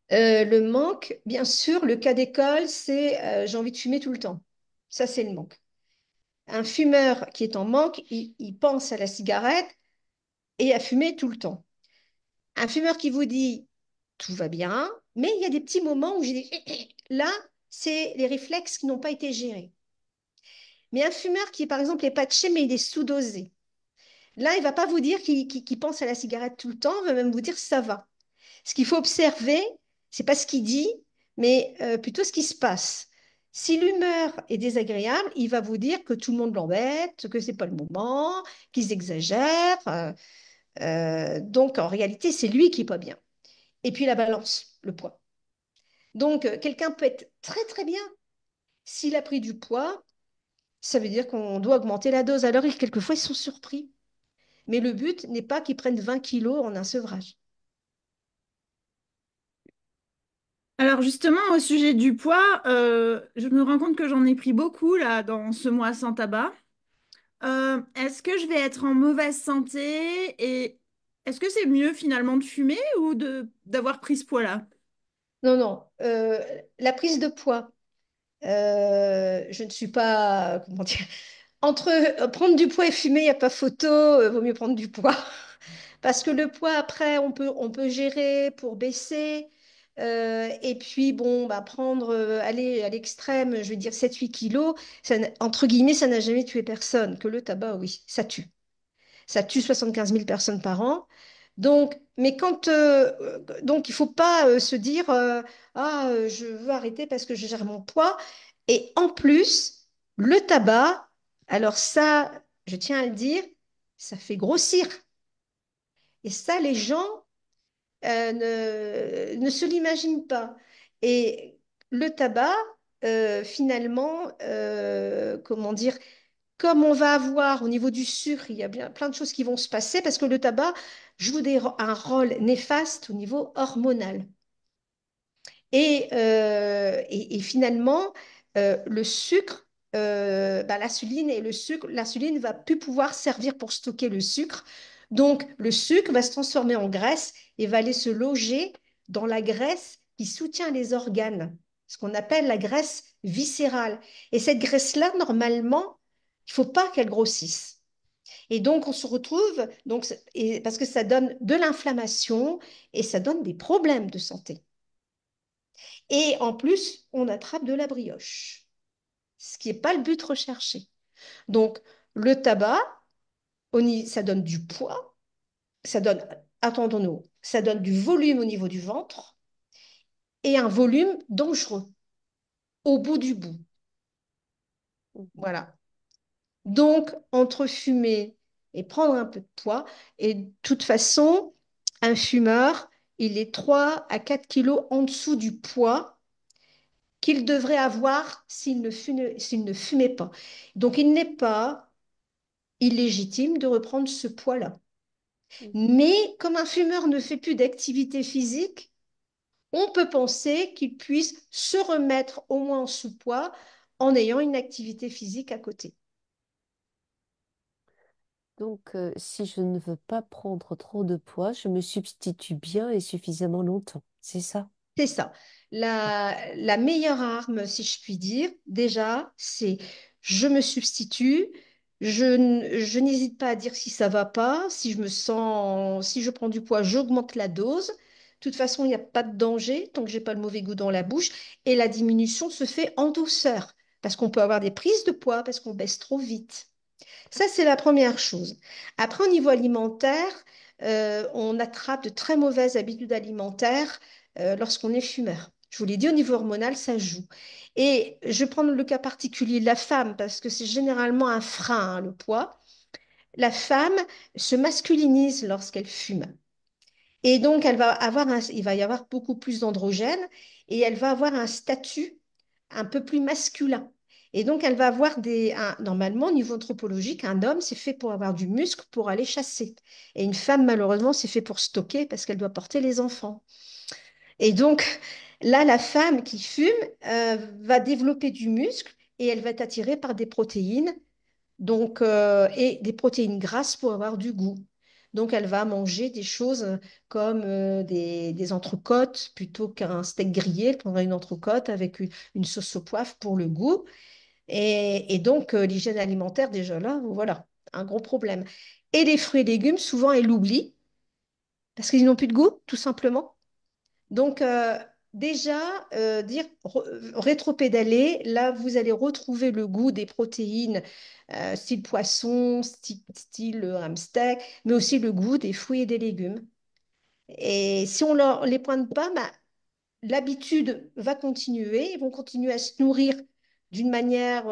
le manque, bien sûr, le cas d'école, c'est j'ai envie de fumer tout le temps. Ça, c'est le manque. Un fumeur qui est en manque, il pense à la cigarette et à fumer tout le temps. Un fumeur qui vous dit tout va bien, mais il y a des petits moments où j'ai dit là, c'est les réflexes qui n'ont pas été gérés. Mais un fumeur qui, par exemple, est patché, mais il est sous-dosé. Là, il ne va pas vous dire qu'il pense à la cigarette tout le temps, il va même vous dire ça va. Ce qu'il faut observer, c'est pas ce qu'il dit, mais plutôt ce qui se passe. Si l'humeur est désagréable, il va vous dire que tout le monde l'embête, que c'est pas le moment, qu'ils exagèrent. Donc, en réalité, c'est lui qui est pas bien. Et puis la balance, le poids. Donc, quelqu'un peut être très très bien. S'il a pris du poids, ça veut dire qu'on doit augmenter la dose. Alors, quelquefois, ils sont surpris. Mais le but n'est pas qu'ils prennent 20 kilos en un sevrage. Alors justement, au sujet du poids, je me rends compte que j'en ai pris beaucoup là dans ce mois sans tabac. Est-ce que je vais être en mauvaise santé et est-ce que c'est mieux finalement de fumer ou de d'avoir pris ce poids-là? Non, non. La prise de poids, je ne suis pas, comment dire, entre prendre du poids et fumer, il n'y a pas photo, vaut mieux prendre du poids. Parce que le poids, après, on peut gérer pour baisser. Et puis, bon, bah, prendre, aller à l'extrême, je vais dire 7 8 kilos, entre guillemets, ça n'a jamais tué personne. Que le tabac, oui, ça tue. Ça tue 75 000 personnes par an. Donc, mais donc il ne faut pas se dire ah, je veux arrêter parce que je gère mon poids. Et en plus, le tabac, alors ça, je tiens à le dire, ça fait grossir. Et ça, les gens ne se l'imaginent pas. Et le tabac, finalement, comment dire, comme on va avoir au niveau du sucre, il y a bien plein de choses qui vont se passer parce que le tabac joue un rôle néfaste au niveau hormonal. Et finalement, le sucre, bah, l'insuline et le sucre, l'insuline ne va plus pouvoir servir pour stocker le sucre. Donc, le sucre va se transformer en graisse et va aller se loger dans la graisse qui soutient les organes, ce qu'on appelle la graisse viscérale. Et cette graisse-là, normalement, il ne faut pas qu'elle grossisse. Et donc, on se retrouve, parce que ça donne de l'inflammation et ça donne des problèmes de santé. Et en plus, on attrape de la brioche, ce qui n'est pas le but recherché. Donc, le tabac, ça donne du poids, ça donne, attendons-nous, ça donne du volume au niveau du ventre et un volume dangereux au bout du bout. Voilà. Donc, entre fumer et prendre un peu de poids, et de toute façon, un fumeur, il est 3 à 4 kilos en dessous du poids qu'il devrait avoir s'il ne fumait pas. Donc, il n'est pas illégitime de reprendre ce poids-là. Mais comme un fumeur ne fait plus d'activité physique, on peut penser qu'il puisse se remettre au moins en sous-poids en ayant une activité physique à côté. Donc, si je ne veux pas prendre trop de poids, je me substitue bien et suffisamment longtemps. C'est ça? C'est ça. La meilleure arme, si je puis dire, déjà, c'est je me substitue, je n'hésite pas à dire si ça va pas, si je me sens, si je prends du poids, j'augmente la dose. De toute façon, il n'y a pas de danger tant que j'ai pas le mauvais goût dans la bouche. Et la diminution se fait en douceur, parce qu'on peut avoir des prises de poids, parce qu'on baisse trop vite. Ça, c'est la première chose. Après, au niveau alimentaire, on attrape de très mauvaises habitudes alimentaires lorsqu'on est fumeur. Je vous l'ai dit, au niveau hormonal, ça joue. Et je vais prendre le cas particulier de la femme, parce que c'est généralement un frein, hein, le poids. La femme se masculinise lorsqu'elle fume. Et donc, il va y avoir beaucoup plus d'androgènes et elle va avoir un statut un peu plus masculin. Et donc, elle va avoir normalement, au niveau anthropologique, un homme, c'est fait pour avoir du muscle pour aller chasser. Et une femme, malheureusement, c'est fait pour stocker parce qu'elle doit porter les enfants. Et donc, là, la femme qui fume va développer du muscle et elle va être attirée par des protéines et des protéines grasses pour avoir du goût. Donc, elle va manger des choses comme des entrecôtes plutôt qu'un steak grillé. Elle prendra une entrecôte avec une sauce au poivre pour le goût. Et donc, l'hygiène alimentaire, déjà là, voilà, un gros problème. Et les fruits et légumes, souvent, elle oublie parce qu'ils n'ont plus de goût, tout simplement. Donc, déjà, dire rétropédaler, là, vous allez retrouver le goût des protéines, style poisson, style hamster, mais aussi le goût des fruits et des légumes. Et si on ne les pointe pas, bah, l'habitude va continuer, ils vont continuer à se nourrir d'une manière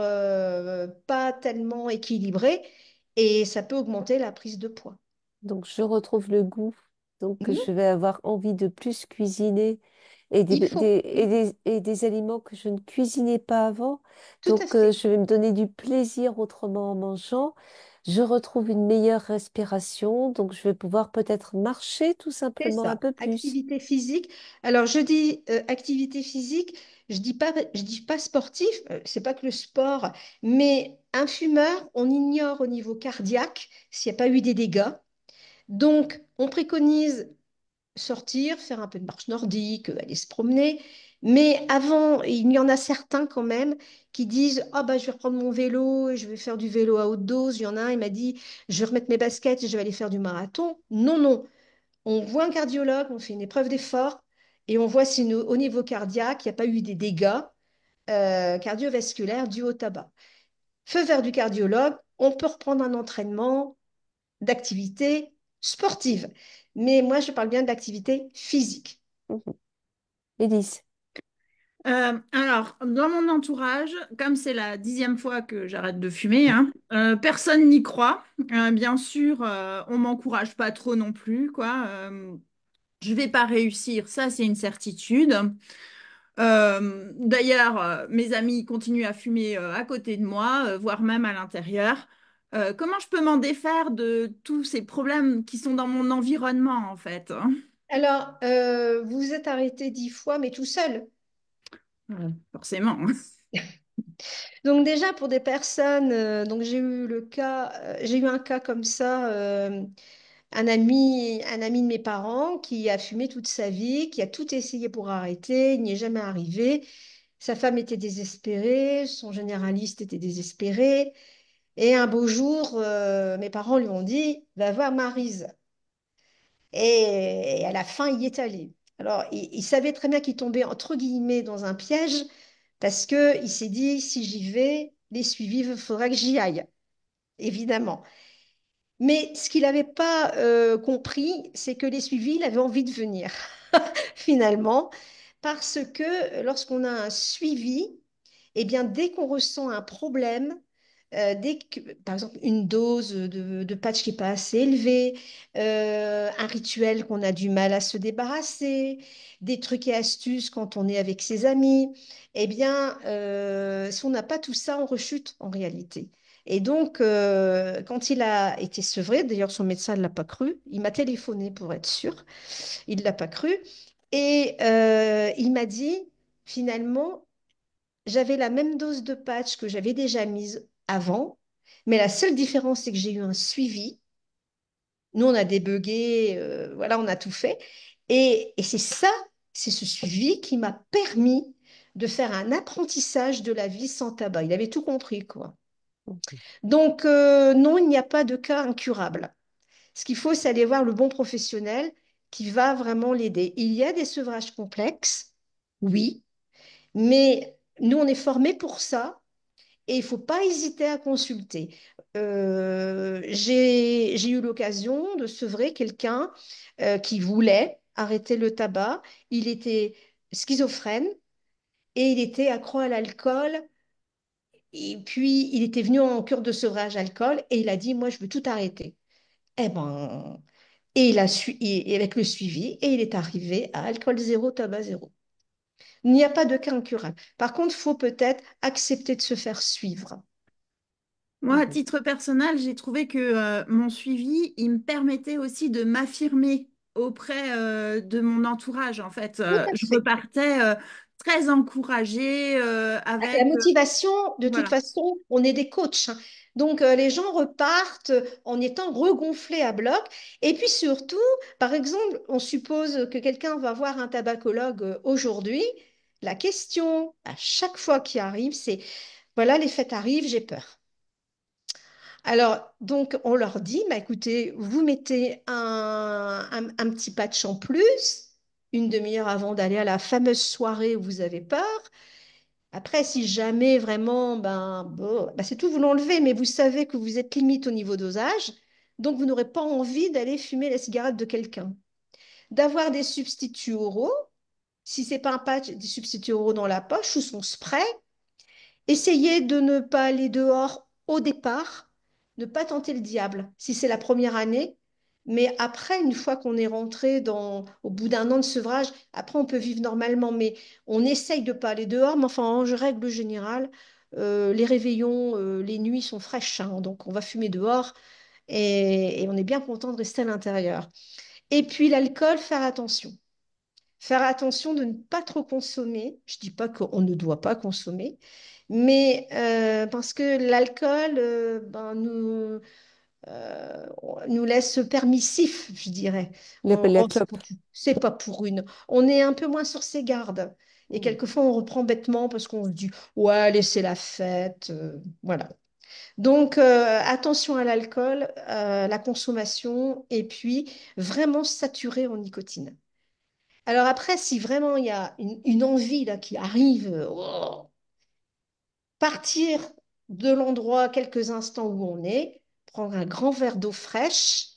pas tellement équilibrée, et ça peut augmenter la prise de poids. Donc, je retrouve le goût. Donc, Mhm. je vais avoir envie de plus cuisiner et Il faut, et des aliments que je ne cuisinais pas avant. tout à Donc, fait. je vais me donner du plaisir autrement en mangeant. Je retrouve une meilleure respiration. Donc, je vais pouvoir peut-être marcher tout C'est simplement un ça, peu plus. activité physique. Alors, je dis activité physique, je dis pas sportif, c'est pas que le sport, mais un fumeur, on ignore au niveau cardiaque s'il n'y a pas eu des dégâts. Donc, on préconise sortir, faire un peu de marche nordique, aller se promener. Mais avant, il y en a certains quand même qui disent, ah bah je vais reprendre mon vélo et je vais faire du vélo à haute dose. Il y en a un, il m'a dit, je vais remettre mes baskets et je vais aller faire du marathon. Non, non. On voit un cardiologue, on fait une épreuve d'effort et on voit si au niveau cardiaque, il n'y a pas eu des dégâts cardiovasculaires dus au tabac. Feu vert du cardiologue, on peut reprendre un entraînement d'activité sportive. Mais moi, je parle bien d'activité physique. Mhm. Élise. Alors, dans mon entourage, comme c'est la 10e fois que j'arrête de fumer, hein, personne n'y croit. Bien sûr, on m'encourage pas trop non plus, quoi. Je vais pas réussir, ça c'est une certitude. D'ailleurs, mes amis continuent à fumer à côté de moi, voire même à l'intérieur. Comment je peux m'en défaire de tous ces problèmes qui sont dans mon environnement, en fait, hein. Alors, vous êtes arrêté 10 fois, mais tout seul. Forcément. Donc déjà, pour des personnes, donc j'ai eu un cas comme ça, un ami de mes parents qui a fumé toute sa vie, qui a tout essayé pour arrêter, il n'y est jamais arrivé. Sa femme était désespérée, son généraliste était désespéré. Et un beau jour, mes parents lui ont dit, va voir Maryse. Et à la fin, il y est allé. Alors, il savait très bien qu'il tombait, entre guillemets, dans un piège, parce qu'il s'est dit, si j'y vais, les suivis, il faudra que j'y aille, évidemment. Mais ce qu'il n'avait pas compris, c'est que les suivis, il avait envie de venir, finalement, parce que lorsqu'on a un suivi, eh bien, dès qu'on ressent un problème, dès que, par exemple, une dose de patch qui n'est pas assez élevée, un rituel qu'on a du mal à se débarrasser, des trucs et astuces quand on est avec ses amis, eh bien, si on n'a pas tout ça, on rechute en réalité. Et donc, quand il a été sevré, d'ailleurs son médecin ne l'a pas cru, il m'a téléphoné pour être sûr, il ne l'a pas cru, et il m'a dit, finalement, j'avais la même dose de patch que j'avais déjà mise avant, mais la seule différence, c'est que j'ai eu un suivi. Nous, on a débugué, voilà, on a tout fait. Et c'est ça, c'est ce suivi qui m'a permis de faire un apprentissage de la vie sans tabac. Il avait tout compris, quoi. Mhm. Donc, non, il n'y a pas de cas incurable. Ce qu'il faut, c'est aller voir le bon professionnel qui va vraiment l'aider. Il y a des sevrages complexes, oui, mais nous, on est formés pour ça. Et il ne faut pas hésiter à consulter. J'ai eu l'occasion de sevrer quelqu'un qui voulait arrêter le tabac. Il était schizophrène et il était accro à l'alcool. Et puis, il était venu en cure de sevrage alcool et il a dit, moi, je veux tout arrêter. Eh ben, et il a et avec le suivi, et il est arrivé à alcool zéro, tabac zéro. Il n'y a pas de cas incurable. Par contre, il faut peut-être accepter de se faire suivre. Moi, à titre personnel, j'ai trouvé que mon suivi, il me permettait aussi de m'affirmer auprès de mon entourage. En fait, Tout à je fait. repartais très encouragée La avec... motivation, de toute voilà. façon, on est des coachs, hein. Donc, les gens repartent en étant regonflés à bloc. Et puis surtout, par exemple, on suppose que quelqu'un va voir un tabacologue aujourd'hui. La question, à chaque fois qu'il arrive, c'est, voilà, les fêtes arrivent, j'ai peur. Alors, donc, on leur dit, bah, écoutez, vous mettez un petit patch en plus, une demi-heure avant d'aller à la fameuse soirée où vous avez peur. Après, si jamais vraiment, ben, bon, ben, c'est tout, vous l'enlevez, mais vous savez que vous êtes limite au niveau dosage, donc vous n'aurez pas envie d'aller fumer la cigarette de quelqu'un. D'avoir des substituts oraux, si c'est pas un patch, des substituts oraux dans la poche ou son spray. Essayez de ne pas aller dehors au départ, ne pas tenter le diable si c'est la première année. Mais après, une fois qu'on est rentré au bout d'un an de sevrage, après on peut vivre normalement. Mais on essaye de ne pas aller dehors. Mais enfin, en règle générale, les réveillons, les nuits sont fraîches, hein. Donc on va fumer dehors et on est bien content de rester à l'intérieur. Et puis l'alcool, faire attention. Faire attention de ne pas trop consommer. Je ne dis pas qu'on ne doit pas consommer, mais parce que l'alcool, ben, nous laisse permissif, je dirais. Il appelle la Oh, clope. c'est pas pour une. On est un peu moins sur ses gardes. Et Mm. quelquefois, on reprend bêtement parce qu'on se dit, ouais, laissez la fête. Voilà. Donc, attention à l'alcool, la consommation, et puis vraiment saturé en nicotine. Alors après, si vraiment il y a une envie là qui arrive, partir de l'endroit quelques instants où on est, prendre un grand verre d'eau fraîche,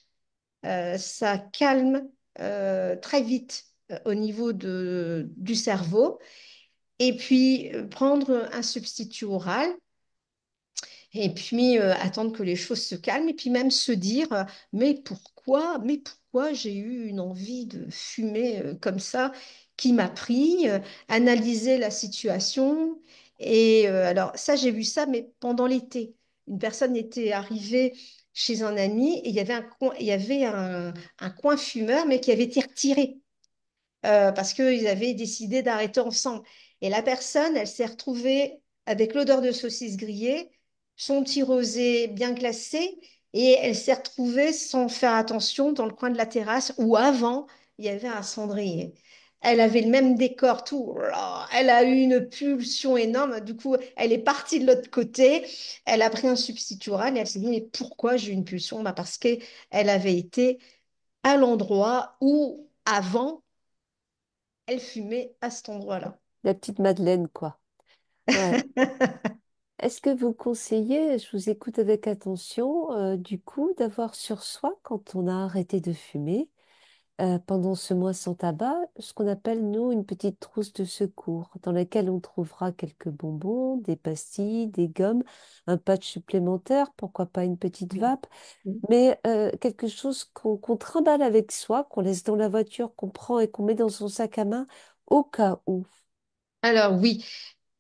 ça calme très vite au niveau du cerveau. Et puis prendre un substitut oral et puis attendre que les choses se calment et puis même se dire mais pourquoi j'ai eu une envie de fumer comme ça qui m'a pris, analyser la situation. Et alors ça, j'ai vu ça, mais pendant l'été. Une personne était arrivée chez un ami et il y avait un coin fumeur, mais qui avait été retiré parce qu'ils avaient décidé d'arrêter ensemble. Et la personne, elle s'est retrouvée avec l'odeur de saucisse grillée, son petit rosé bien glacé, et elle s'est retrouvée sans faire attention dans le coin de la terrasse où avant, il y avait un cendrier. Elle avait le même décor, tout. Elle a eu une pulsion énorme. Du coup, elle est partie de l'autre côté. Elle a pris un substitut oral et elle s'est dit, mais pourquoi j'ai eu une pulsion? Bah, parce qu'elle avait été à l'endroit où, avant, elle fumait à cet endroit-là. La petite Madeleine, quoi. Ouais. Est-ce que vous conseillez, je vous écoute avec attention, du coup, d'avoir sur soi, quand on a arrêté de fumer, pendant ce mois sans tabac, ce qu'on appelle, nous, une petite trousse de secours, dans laquelle on trouvera quelques bonbons, des pastilles, des gommes, un patch supplémentaire, pourquoi pas une petite Oui. vape, mais quelque chose qu'on trimballe avec soi, qu'on laisse dans la voiture, qu'on prend et qu'on met dans son sac à main, au cas où. Alors oui,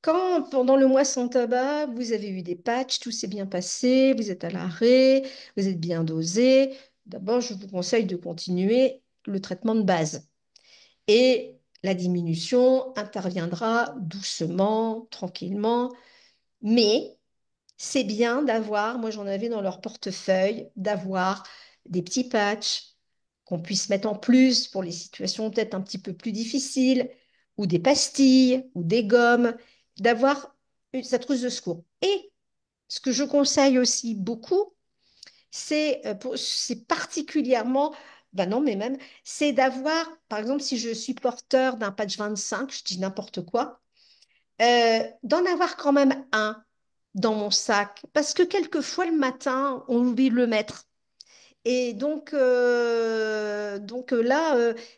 quand pendant le mois sans tabac, vous avez eu des patchs, tout s'est bien passé, vous êtes à l'arrêt, vous êtes bien dosé, d'abord je vous conseille de continuer le traitement de base. Et la diminution interviendra doucement, tranquillement, mais c'est bien d'avoir, moi j'en avais dans leur portefeuille, d'avoir des petits patchs qu'on puisse mettre en plus pour les situations peut-être un petit peu plus difficiles, ou des pastilles, ou des gommes, d'avoir sa trousse de secours. Et ce que je conseille aussi beaucoup, c'est particulièrement, ben non, mais même, c'est d'avoir, par exemple, si je suis porteur d'un patch 25, je dis n'importe quoi, d'en avoir quand même un dans mon sac, parce que quelquefois le matin, on oublie de le mettre. Et donc là,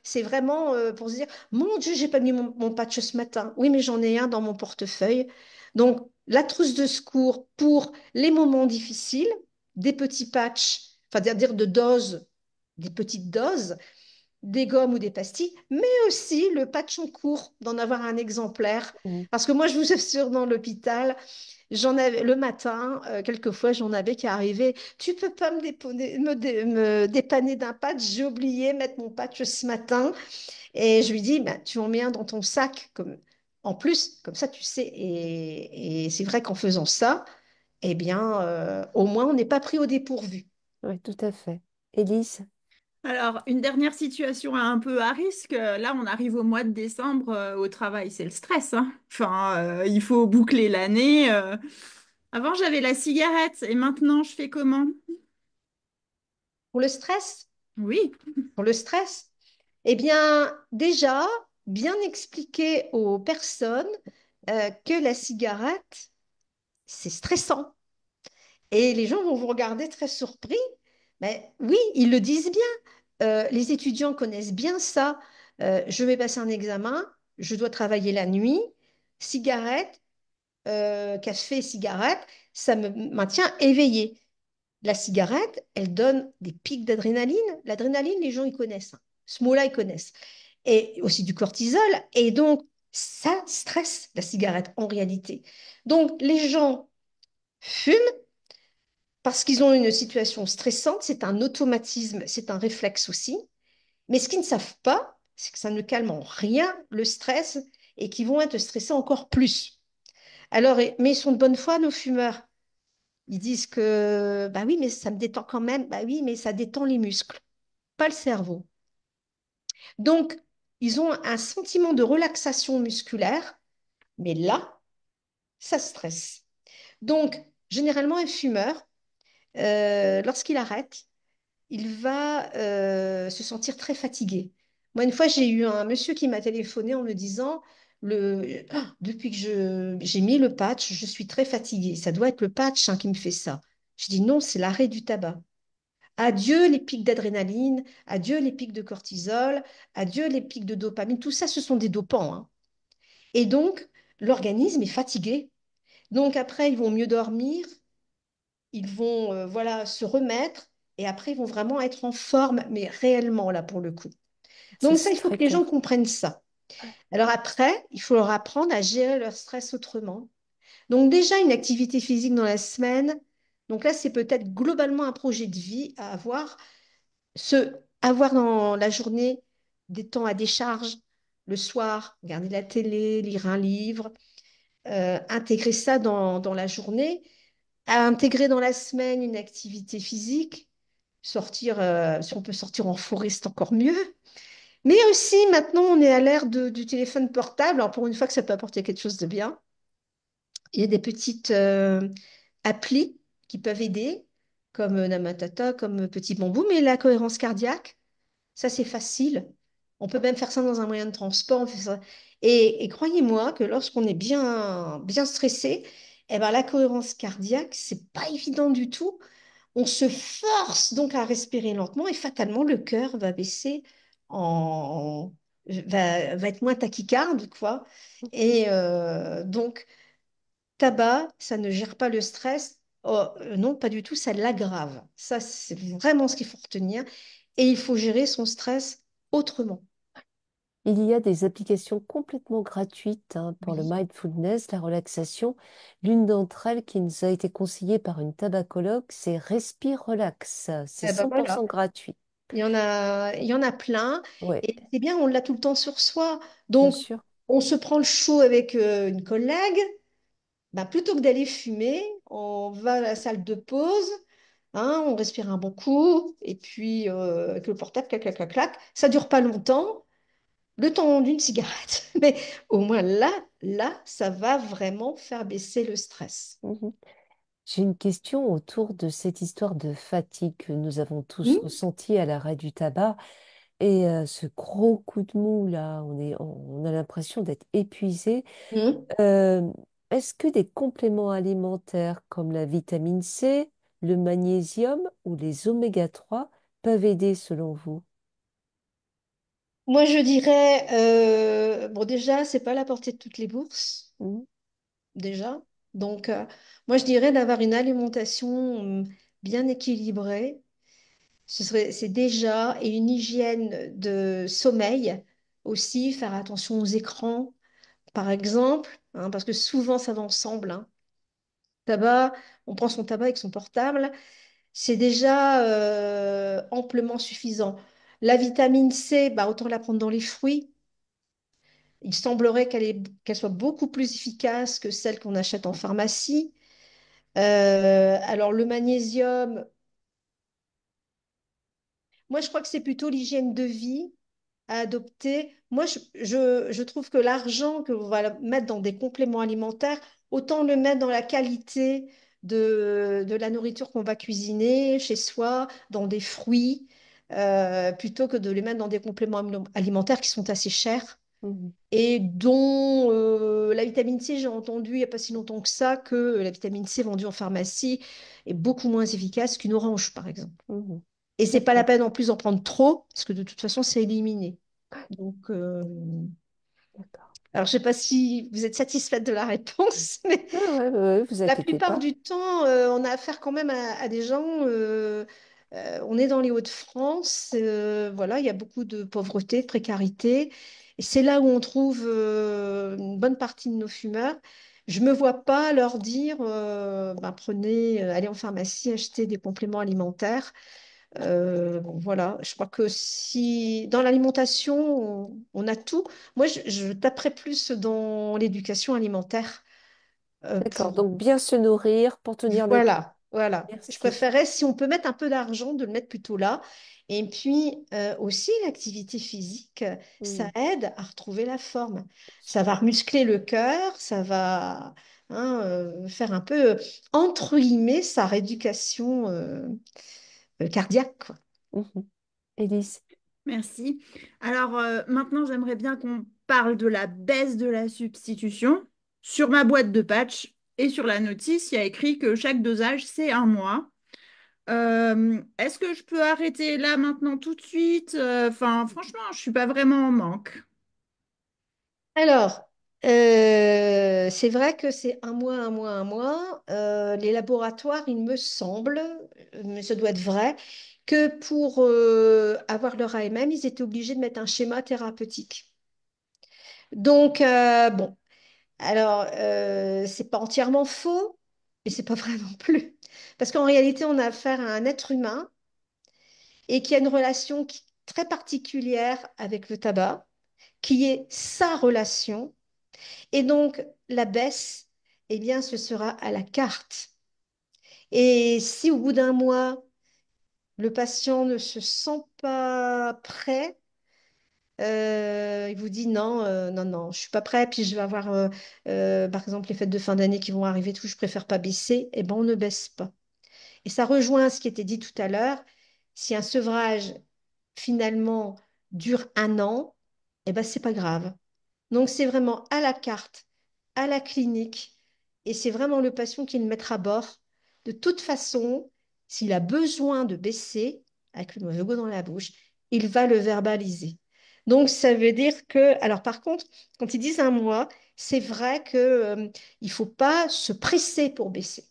c'est vraiment pour se dire, mon Dieu, j'ai pas mis mon patch ce matin. Oui, mais j'en ai un dans mon portefeuille. Donc, la trousse de secours pour les moments difficiles, des petits patchs, enfin, dire de doses, des petites doses, des gommes ou des pastilles, mais aussi le patch en cours, d'en avoir un exemplaire. Mm. Parce que moi, je vous assure, dans l'hôpital, j'en avais le matin, quelquefois j'en avais qui arrivaient. Tu peux pas me dépanner d'un patch, j'ai oublié de mettre mon patch ce matin. Et je lui dis, bah, tu en mets un dans ton sac, en plus, comme ça tu sais. Et c'est vrai qu'en faisant ça, eh bien, au moins on n'est pas pris au dépourvu. Oui, tout à fait. Élise? Alors, une dernière situation un peu à risque. Là, on arrive au mois de décembre au travail, c'est le stress, hein. Enfin, il faut boucler l'année. Avant, j'avais la cigarette et maintenant, je fais comment? Pour le stress, Oui, pour le stress, eh bien, déjà, bien expliquer aux personnes que la cigarette, c'est stressant. Et les gens vont vous regarder très surpris. Mais oui, ils le disent bien. Les étudiants connaissent bien ça. Je vais passer un examen, je dois travailler la nuit, cigarette, café, cigarette, ça me maintient éveillé. La cigarette, elle donne des pics d'adrénaline. L'adrénaline, les gens, ils connaissent, hein. Ce mot-là, ils connaissent. Et aussi du cortisol. Et donc, ça stresse la cigarette en réalité. Donc, les gens fument parce qu'ils ont une situation stressante. C'est un automatisme, c'est un réflexe aussi. Mais ce qu'ils ne savent pas, c'est que ça ne calme en rien le stress et qu'ils vont être stressés encore plus. Alors, mais ils sont de bonne foi, nos fumeurs. Ils disent que, bah oui, mais ça me détend quand même. Bah oui, mais ça détend les muscles, pas le cerveau. Donc, ils ont un sentiment de relaxation musculaire, mais là, ça stresse. Donc, généralement, un fumeur, lorsqu'il arrête, il va se sentir très fatigué. Moi, une fois, j'ai eu un monsieur qui m'a téléphoné en me disant, depuis que j'ai mis le patch, je suis très fatigué. Ça doit être le patch hein, qui me fait ça. Je dis non, c'est l'arrêt du tabac. Adieu les pics d'adrénaline, adieu les pics de cortisol, adieu les pics de dopamine. Tout ça, ce sont des dopants, hein. Et donc, l'organisme est fatigué. Donc après, ils vont mieux dormir, ils vont voilà, se remettre et après, ils vont vraiment être en forme, mais réellement là pour le coup. Donc ça, C'est il faut très que les gens clair. comprennent ça. Alors après, il faut leur apprendre à gérer leur stress autrement. Donc déjà, une activité physique dans la semaine. Donc là, c'est peut-être globalement un projet de vie à avoir. Avoir dans la journée des temps à décharge, le soir, regarder la télé, lire un livre, intégrer ça dans la journée, à intégrer dans la semaine une activité physique, sortir, si on peut sortir en forêt, c'est encore mieux. Mais aussi, maintenant, on est à l'ère du téléphone portable. Alors, pour une fois que ça peut apporter quelque chose de bien, il y a des petites applis qui peuvent aider, comme Namatata, comme Petit Bambou, mais la cohérence cardiaque, ça, c'est facile. On peut même faire ça dans un moyen de transport. On fait ça. Et croyez-moi que lorsqu'on est bien stressé, eh ben, la cohérence cardiaque, c'est pas évident du tout. On se force donc à respirer lentement et fatalement, le cœur va baisser va être moins tachycarde, quoi. Et donc, tabac, ça ne gère pas le stress. Oh, non, pas du tout, ça l'aggrave. Ça, c'est vraiment ce qu'il faut retenir. Et il faut gérer son stress autrement. Il y a des applications complètement gratuites hein, pour le Oui. mindfulness, la relaxation. L'une d'entre elles qui nous a été conseillée par une tabacologue, c'est Respire Relax. C'est Eh ben voilà, 100% gratuit. il y en a plein. Oui, Et c'est bien, on l'a tout le temps sur soi. bien Donc, sûr. on se prend le chaud avec une collègue. Bah, plutôt que d'aller fumer, on va à la salle de pause, hein, on respire un bon coup, et puis avec le portable, clac, clac, clac, clac. Ça dure pas longtemps, le temps d'une cigarette. Mais au moins là, ça va vraiment faire baisser le stress. Mhm. J'ai une question autour de cette histoire de fatigue que nous avons tous Hmm. ressentie à l'arrêt du tabac et ce gros coup de mou là, on a l'impression d'être épuisé. Hmm. Euh, Est-ce que des compléments alimentaires comme la vitamine C, le magnésium ou les oméga 3 peuvent aider selon vous? Moi, je dirais, bon, déjà, c'est pas à la portée de toutes les bourses, Mhm, déjà. Donc, moi, je dirais d'avoir une alimentation bien équilibrée. C'est déjà, et une hygiène de sommeil aussi, faire attention aux écrans, par exemple, hein, parce que souvent ça va ensemble, hein. Tabac, on prend son tabac avec son portable, c'est déjà amplement suffisant. La vitamine C, bah, autant la prendre dans les fruits. Il semblerait qu'elle soit beaucoup plus efficace que celle qu'on achète en pharmacie. Alors le magnésium, moi je crois que c'est plutôt l'hygiène de vie à adopter. Moi, je trouve que l'argent que l'on va mettre dans des compléments alimentaires, autant le mettre dans la qualité de la nourriture qu'on va cuisiner chez soi, dans des fruits, plutôt que de les mettre dans des compléments alimentaires qui sont assez chers mhm, et dont la vitamine C, j'ai entendu il n'y a pas si longtemps que ça, que la vitamine C vendue en pharmacie est beaucoup moins efficace qu'une orange, par exemple. mhm. Et c'est pas la D'accord, peine en plus d'en prendre trop, parce que de toute façon, c'est éliminé. Donc, d'accord. alors je sais pas si vous êtes satisfaite de la réponse, mais Ah ouais, ouais, ouais, vous la inquiétez plupart pas. du temps, on a affaire quand même à des gens. On est dans les Hauts-de-France, voilà, il y a beaucoup de pauvreté, de précarité, et c'est là où on trouve une bonne partie de nos fumeurs. Je me vois pas leur dire, ben, prenez, allez en pharmacie, achetez des compléments alimentaires. Bon, voilà, je crois que si dans l'alimentation, on a tout. Moi, je taperais plus dans l'éducation alimentaire D'accord, pour donc bien se nourrir pour tenir le coup. voilà, Voilà. Je Merci. préférais, si on peut mettre un peu d'argent, de le mettre plutôt là. Et puis aussi, l'activité physique, ça Mm. aide à retrouver la forme. Ça Sûr. va muscler le cœur, ça va faire un peu, entre guillemets, sa rééducation cardiaque, quoi. Mhm. Élise. Merci. Alors maintenant, j'aimerais bien qu'on parle de la baisse de la substitution. Sur ma boîte de patch et sur la notice, il y a écrit que chaque dosage, c'est 1 mois. Est-ce que je peux arrêter là maintenant tout de suite? Enfin, franchement, je suis pas vraiment en manque. Alors, c'est vrai que c'est un mois, un mois, un mois. Les laboratoires, il me semble, mais ça doit être vrai, que pour avoir leur AMM, ils étaient obligés de mettre un schéma thérapeutique. Donc, bon, alors, c'est pas entièrement faux, mais c'est pas vrai non plus. Parce qu'en réalité, on a affaire à un être humain et qui a une relation très particulière avec le tabac, qui est sa relation. Et donc, la baisse, eh bien, ce sera à la carte. Et si au bout d'un mois, le patient ne se sent pas prêt, il vous dit non, non, non, je suis pas prêt, puis je vais avoir, par exemple, les fêtes de fin d'année qui vont arriver, tout, je préfère pas baisser, eh ben, on ne baisse pas. Et ça rejoint ce qui était dit tout à l'heure. Si un sevrage, finalement, dure 1 an, eh ben, c'est pas grave. Donc, c'est vraiment à la carte, à la clinique, et c'est vraiment le patient qui le mettra à bord. De toute façon, s'il a besoin de baisser, avec le mauvais goût dans la bouche, il va le verbaliser. Donc, ça veut dire que, alors par contre, quand ils disent 1 mois, c'est vrai que, il faut pas se presser pour baisser.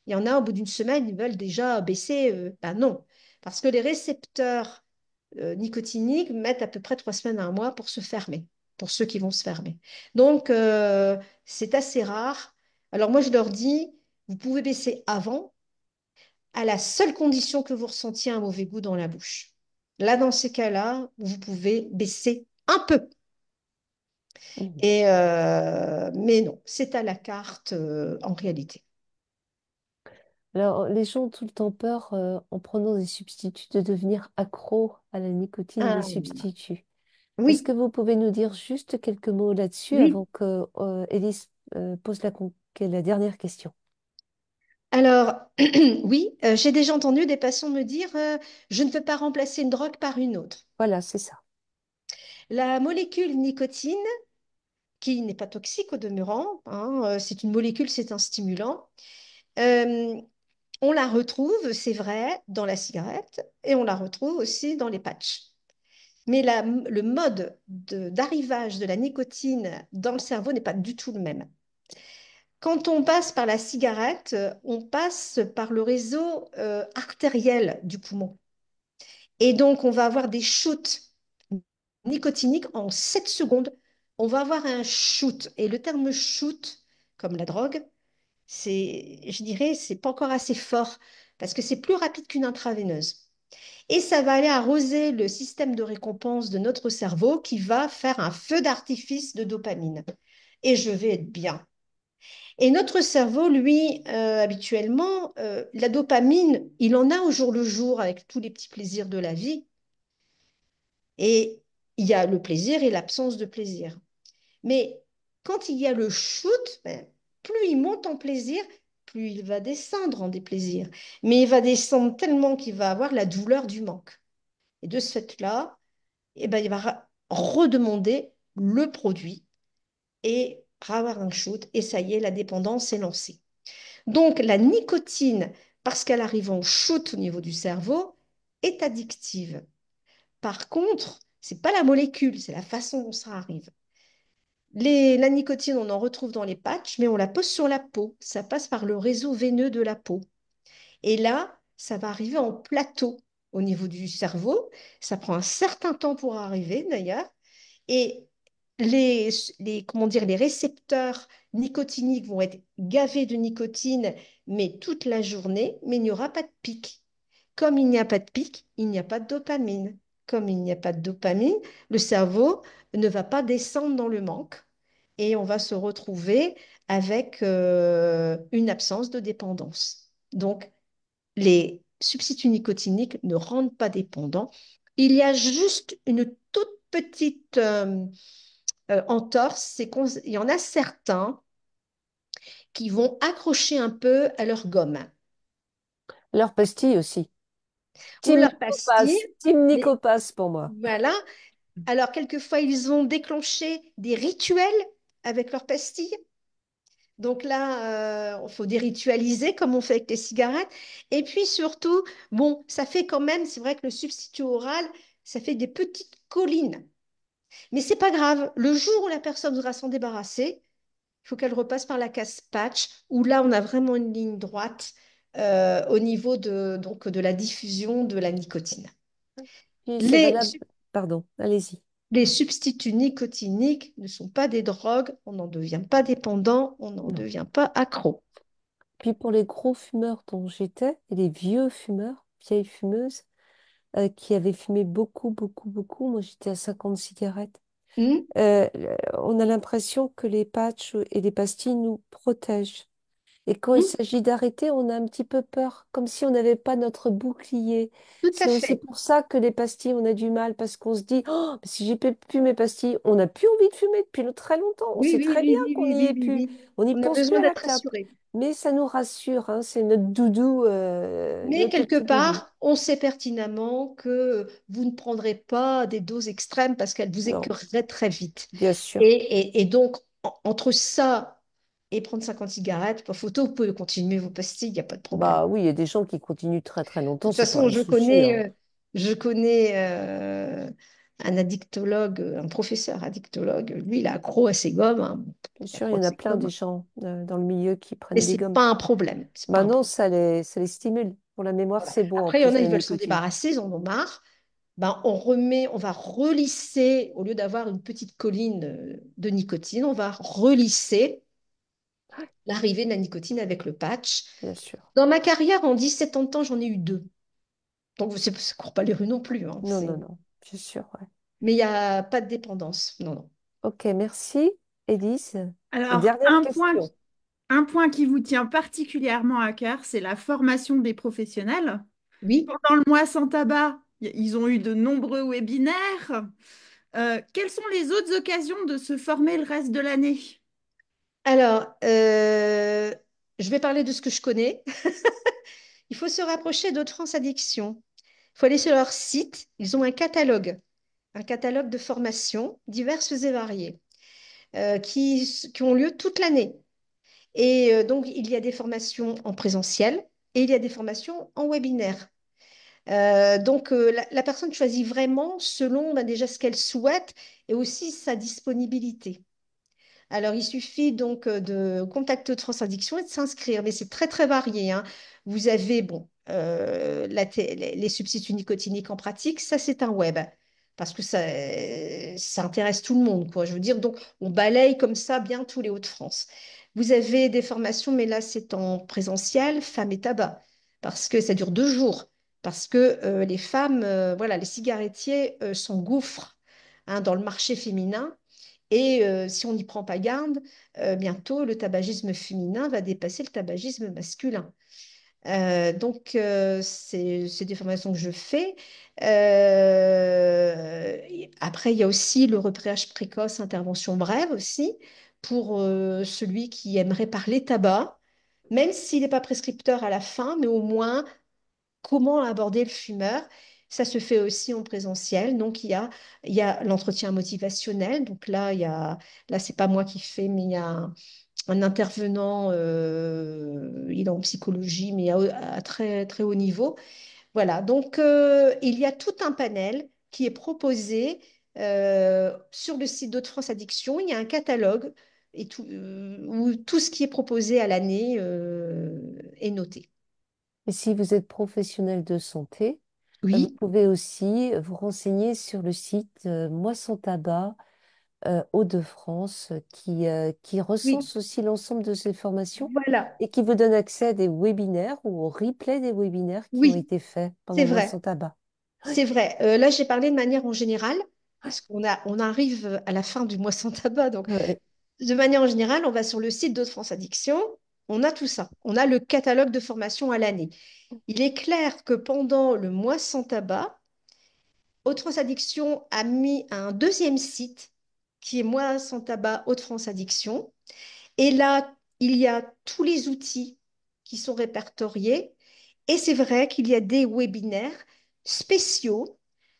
Il y en a, au bout d'une semaine, ils veulent déjà baisser. Ben non, parce que les récepteurs nicotiniques mettent à peu près 3 semaines à 1 mois pour se fermer, pour ceux qui vont se fermer. Donc, c'est assez rare. Alors moi, je leur dis, vous pouvez baisser avant, à la seule condition que vous ressentiez un mauvais goût dans la bouche. Là, dans ces cas-là, vous pouvez baisser un peu. Mhm. Et, mais non, c'est à la carte en réalité. Alors, les gens ont tout le temps peur, en prenant des substituts, de devenir accro à la nicotine des Ah, substituts. Est-ce que oui, vous pouvez nous dire juste quelques mots là-dessus oui. avant que Élise pose la dernière question? Alors, oui, j'ai déjà entendu des patients me dire, je ne veux pas remplacer une drogue par une autre. Voilà, c'est ça. La molécule nicotine, qui n'est pas toxique au demeurant, hein, c'est une molécule, c'est un stimulant, euh, on la retrouve, c'est vrai, dans la cigarette et on la retrouve aussi dans les patchs. Mais le mode d'arrivage de la nicotine dans le cerveau n'est pas du tout le même. Quand on passe par la cigarette, on passe par le réseau artériel du poumon. Et donc, on va avoir des shoots nicotiniques en 7 secondes. On va avoir un shoot. Et le terme shoot, comme la drogue, je dirais, c'est pas encore assez fort parce que c'est plus rapide qu'une intraveineuse. Et ça va aller arroser le système de récompense de notre cerveau qui va faire un feu d'artifice de dopamine. Et je vais être bien. Et notre cerveau, lui, habituellement, la dopamine, il en a au jour le jour avec tous les petits plaisirs de la vie. Et il y a le plaisir et l'absence de plaisir. Mais quand il y a le shoot, ben, plus il monte en plaisir, plus il va descendre en déplaisir. Mais il va descendre tellement qu'il va avoir la douleur du manque. Et de ce fait-là, eh ben, il va redemander le produit et avoir un shoot. Et ça y est, la dépendance est lancée. Donc, la nicotine, parce qu'elle arrive en shoot au niveau du cerveau, est addictive. Par contre, c'est pas la molécule, c'est la façon dont ça arrive. La nicotine, on en retrouve dans les patchs, mais on la pose sur la peau. Ça passe par le réseau veineux de la peau. Et là, ça va arriver en plateau au niveau du cerveau. Ça prend un certain temps pour arriver, d'ailleurs. Et comment dire, les récepteurs nicotiniques vont être gavés de nicotine, mais toute la journée, mais il n'y aura pas de pic. Comme il n'y a pas de pic, il n'y a pas de dopamine. Comme il n'y a pas de dopamine, le cerveau ne va pas descendre dans le manque et on va se retrouver avec une absence de dépendance. Donc, les substituts nicotiniques ne rendent pas dépendants. Il y a juste une toute petite entorse, c'est qu'il y en a certains qui vont accrocher un peu à leur gomme Leur pastille aussi. ou Team leur pastille. Nicopas. Team Mais Nicopas pour moi. voilà. Alors, quelquefois, ils ont déclenché des rituels avec leurs pastilles. Donc là, il faut déritualiser comme on fait avec les cigarettes. Et puis surtout, bon, ça fait quand même, c'est vrai que le substitut oral, ça fait des petites collines. Mais c'est pas grave. Le jour où la personne voudra s'en débarrasser, il faut qu'elle repasse par la case patch, où là, on a vraiment une ligne droite au niveau donc, de la diffusion de la nicotine. Puis c'est Les, valable. Pardon, allez-y. les substituts nicotiniques ne sont pas des drogues, on n'en devient pas dépendant, on n'en Non. devient pas accro. Puis pour les gros fumeurs dont j'étais, et les vieux fumeurs, vieilles fumeuses, qui avaient fumé beaucoup, beaucoup, beaucoup, moi j'étais à 50 cigarettes, Hmm. on a l'impression que les patchs et les pastilles nous protègent. Et quand il Hmm. s'agit d'arrêter, on a un petit peu peur, comme si on n'avait pas notre bouclier. Tout à C'est aussi fait. pour ça que les pastilles, on a du mal, parce qu'on se dit, oh, mais si j'ai plus mes pastilles, on n'a plus envie de fumer depuis très longtemps. On Oui, sait oui, très bien oui, oui, qu'on oui, n'y oui, est oui, plus. oui. On n'y On a pense plus besoin à la d'être clope. rassuré. Mais ça nous rassure, hein, c'est notre doudou, Mais notre quelque petit doudou. part, on sait pertinemment que vous ne prendrez pas des doses extrêmes parce qu'elles vous Non, écœureraient très vite. bien sûr. Et donc, entre ça et prendre 50 cigarettes, pas photo, vous pouvez continuer vos pastilles, il n'y a pas de problème. Bah oui, il y a des gens qui continuent très très De longtemps, toute c'est pas façon, un souci, hein. je connais un addictologue, un professeur addictologue. Lui, il est accro à ses gommes, hein. Bien sûr, il Accro y à en a ses plein gommes. des gens dans le milieu qui Et prennent des c'est gommes. pas un problème. C'est pas un Maintenant, problème. ça les stimule. Pour la mémoire, Voilà. c'est bon en Après, il y en plus, a, la ils veulent s'en nicotine. débarrasser, ils en ont marre. Ben, on va relisser, au lieu d'avoir une petite colline de nicotine, on va relisser l'arrivée de la nicotine avec le patch. Bien sûr. Dans ma carrière, en 17 ans de temps, j'en ai eu deux. Donc, c'est ne court pas les rues non plus, hein, Non, non, non. Bien sûr, ouais. mais il n'y a pas de dépendance. Non, non. Ok, merci, Élise. Et Alors, dernière question. un point qui vous tient particulièrement à cœur, c'est la formation des professionnels. Oui. Pendant le mois sans tabac, ils ont eu de nombreux webinaires. Quelles sont les autres occasions de se former le reste de l'année? Alors, je vais parler de ce que je connais. Il faut se rapprocher d'Aude France Addiction. Il faut aller sur leur site. Ils ont un catalogue de formations diverses et variées qui ont lieu toute l'année. Et donc, il y a des formations en présentiel et il y a des formations en webinaire. La personne choisit vraiment selon ben, déjà ce qu'elle souhaite et aussi sa disponibilité. Alors, il suffit donc de contacter de France Addiction et de s'inscrire, mais c'est très, très varié, hein. Vous avez, bon, les substituts nicotiniques en pratique, ça, c'est un web, parce que ça intéresse tout le monde, quoi. Je veux dire, donc, on balaye comme ça bien tous les Hauts-de-France. Vous avez des formations, mais là, c'est en présentiel, femmes et tabac, parce que ça dure 2 jours, parce que les femmes, voilà, les cigarettiers s'engouffrent hein, dans le marché féminin. Et si on n'y prend pas garde, bientôt le tabagisme féminin va dépasser le tabagisme masculin. C'est des formations que je fais. Après, il y a aussi le repérage précoce, intervention brève aussi, pour celui qui aimerait parler tabac, même s'il n'est pas prescripteur à la fin, mais au moins comment aborder le fumeur. Ça se fait aussi en présentiel. Donc, il y a l'entretien motivationnel. Donc là, c'est pas moi qui fais, mais il y a un intervenant, il est en psychologie, mais à très, très haut niveau. Voilà. Donc, il y a tout un panel qui est proposé sur le site d'Hauts-de-France Addiction. Il y a un catalogue où tout ce qui est proposé à l'année est noté. Et si vous êtes professionnel de santé, vous Oui, pouvez aussi vous renseigner sur le site Moi sans tabac Hauts-de-France qui oui, recense aussi l'ensemble de ces formations voilà. et qui vous donne accès à des webinaires ou au replay des webinaires qui ont Oui, été faits c'est pendant Moi vrai. sans tabac. C'est vrai. Là, j'ai parlé de manière en général, parce on arrive à la fin du mois sans tabac. Donc, Ouais. de manière en générale, on va sur le site d'Aude France Addiction, On a tout ça. On a le catalogue de formation à l'année. Il est clair que pendant le mois sans tabac, Hauts-de-France Addiction a mis un deuxième site qui est Moi sans tabac Hauts-de-France Addiction. Et là, il y a tous les outils qui sont répertoriés. Et c'est vrai qu'il y a des webinaires spéciaux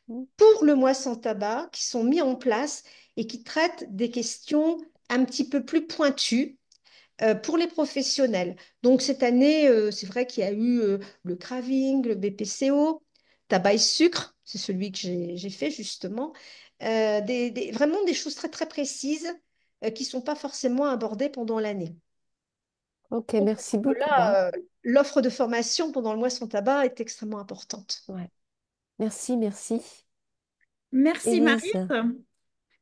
Mm. pour le mois sans tabac qui sont mis en place et qui traitent des questions un petit peu plus pointues pour les professionnels. Donc cette année, c'est vrai qu'il y a eu le craving, le BPCO, tabac et sucre, c'est celui que j'ai fait justement, vraiment des choses très très précises qui ne sont pas forcément abordées pendant l'année. Ok, Donc merci beaucoup, hein. là, l'offre de formation pendant le mois sans tabac est extrêmement importante. Ouais. Merci, merci. Merci Élise, Marie.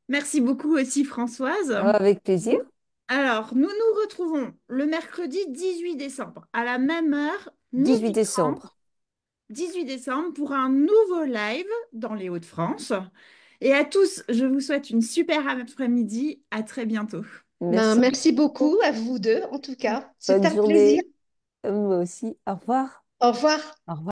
Merci beaucoup aussi Françoise. ah, avec plaisir. Alors, nous nous retrouvons le mercredi 18 décembre à la même heure, 18 12h30, décembre. 18 décembre, pour un nouveau live dans les Hauts-de-France. Et à tous, je vous souhaite une super après-midi. À très bientôt. Ben, Merci merci beaucoup. beaucoup à vous deux, en tout cas. C'est Bonne un plaisir. journée. Moi aussi. Au revoir. Au revoir. Au revoir.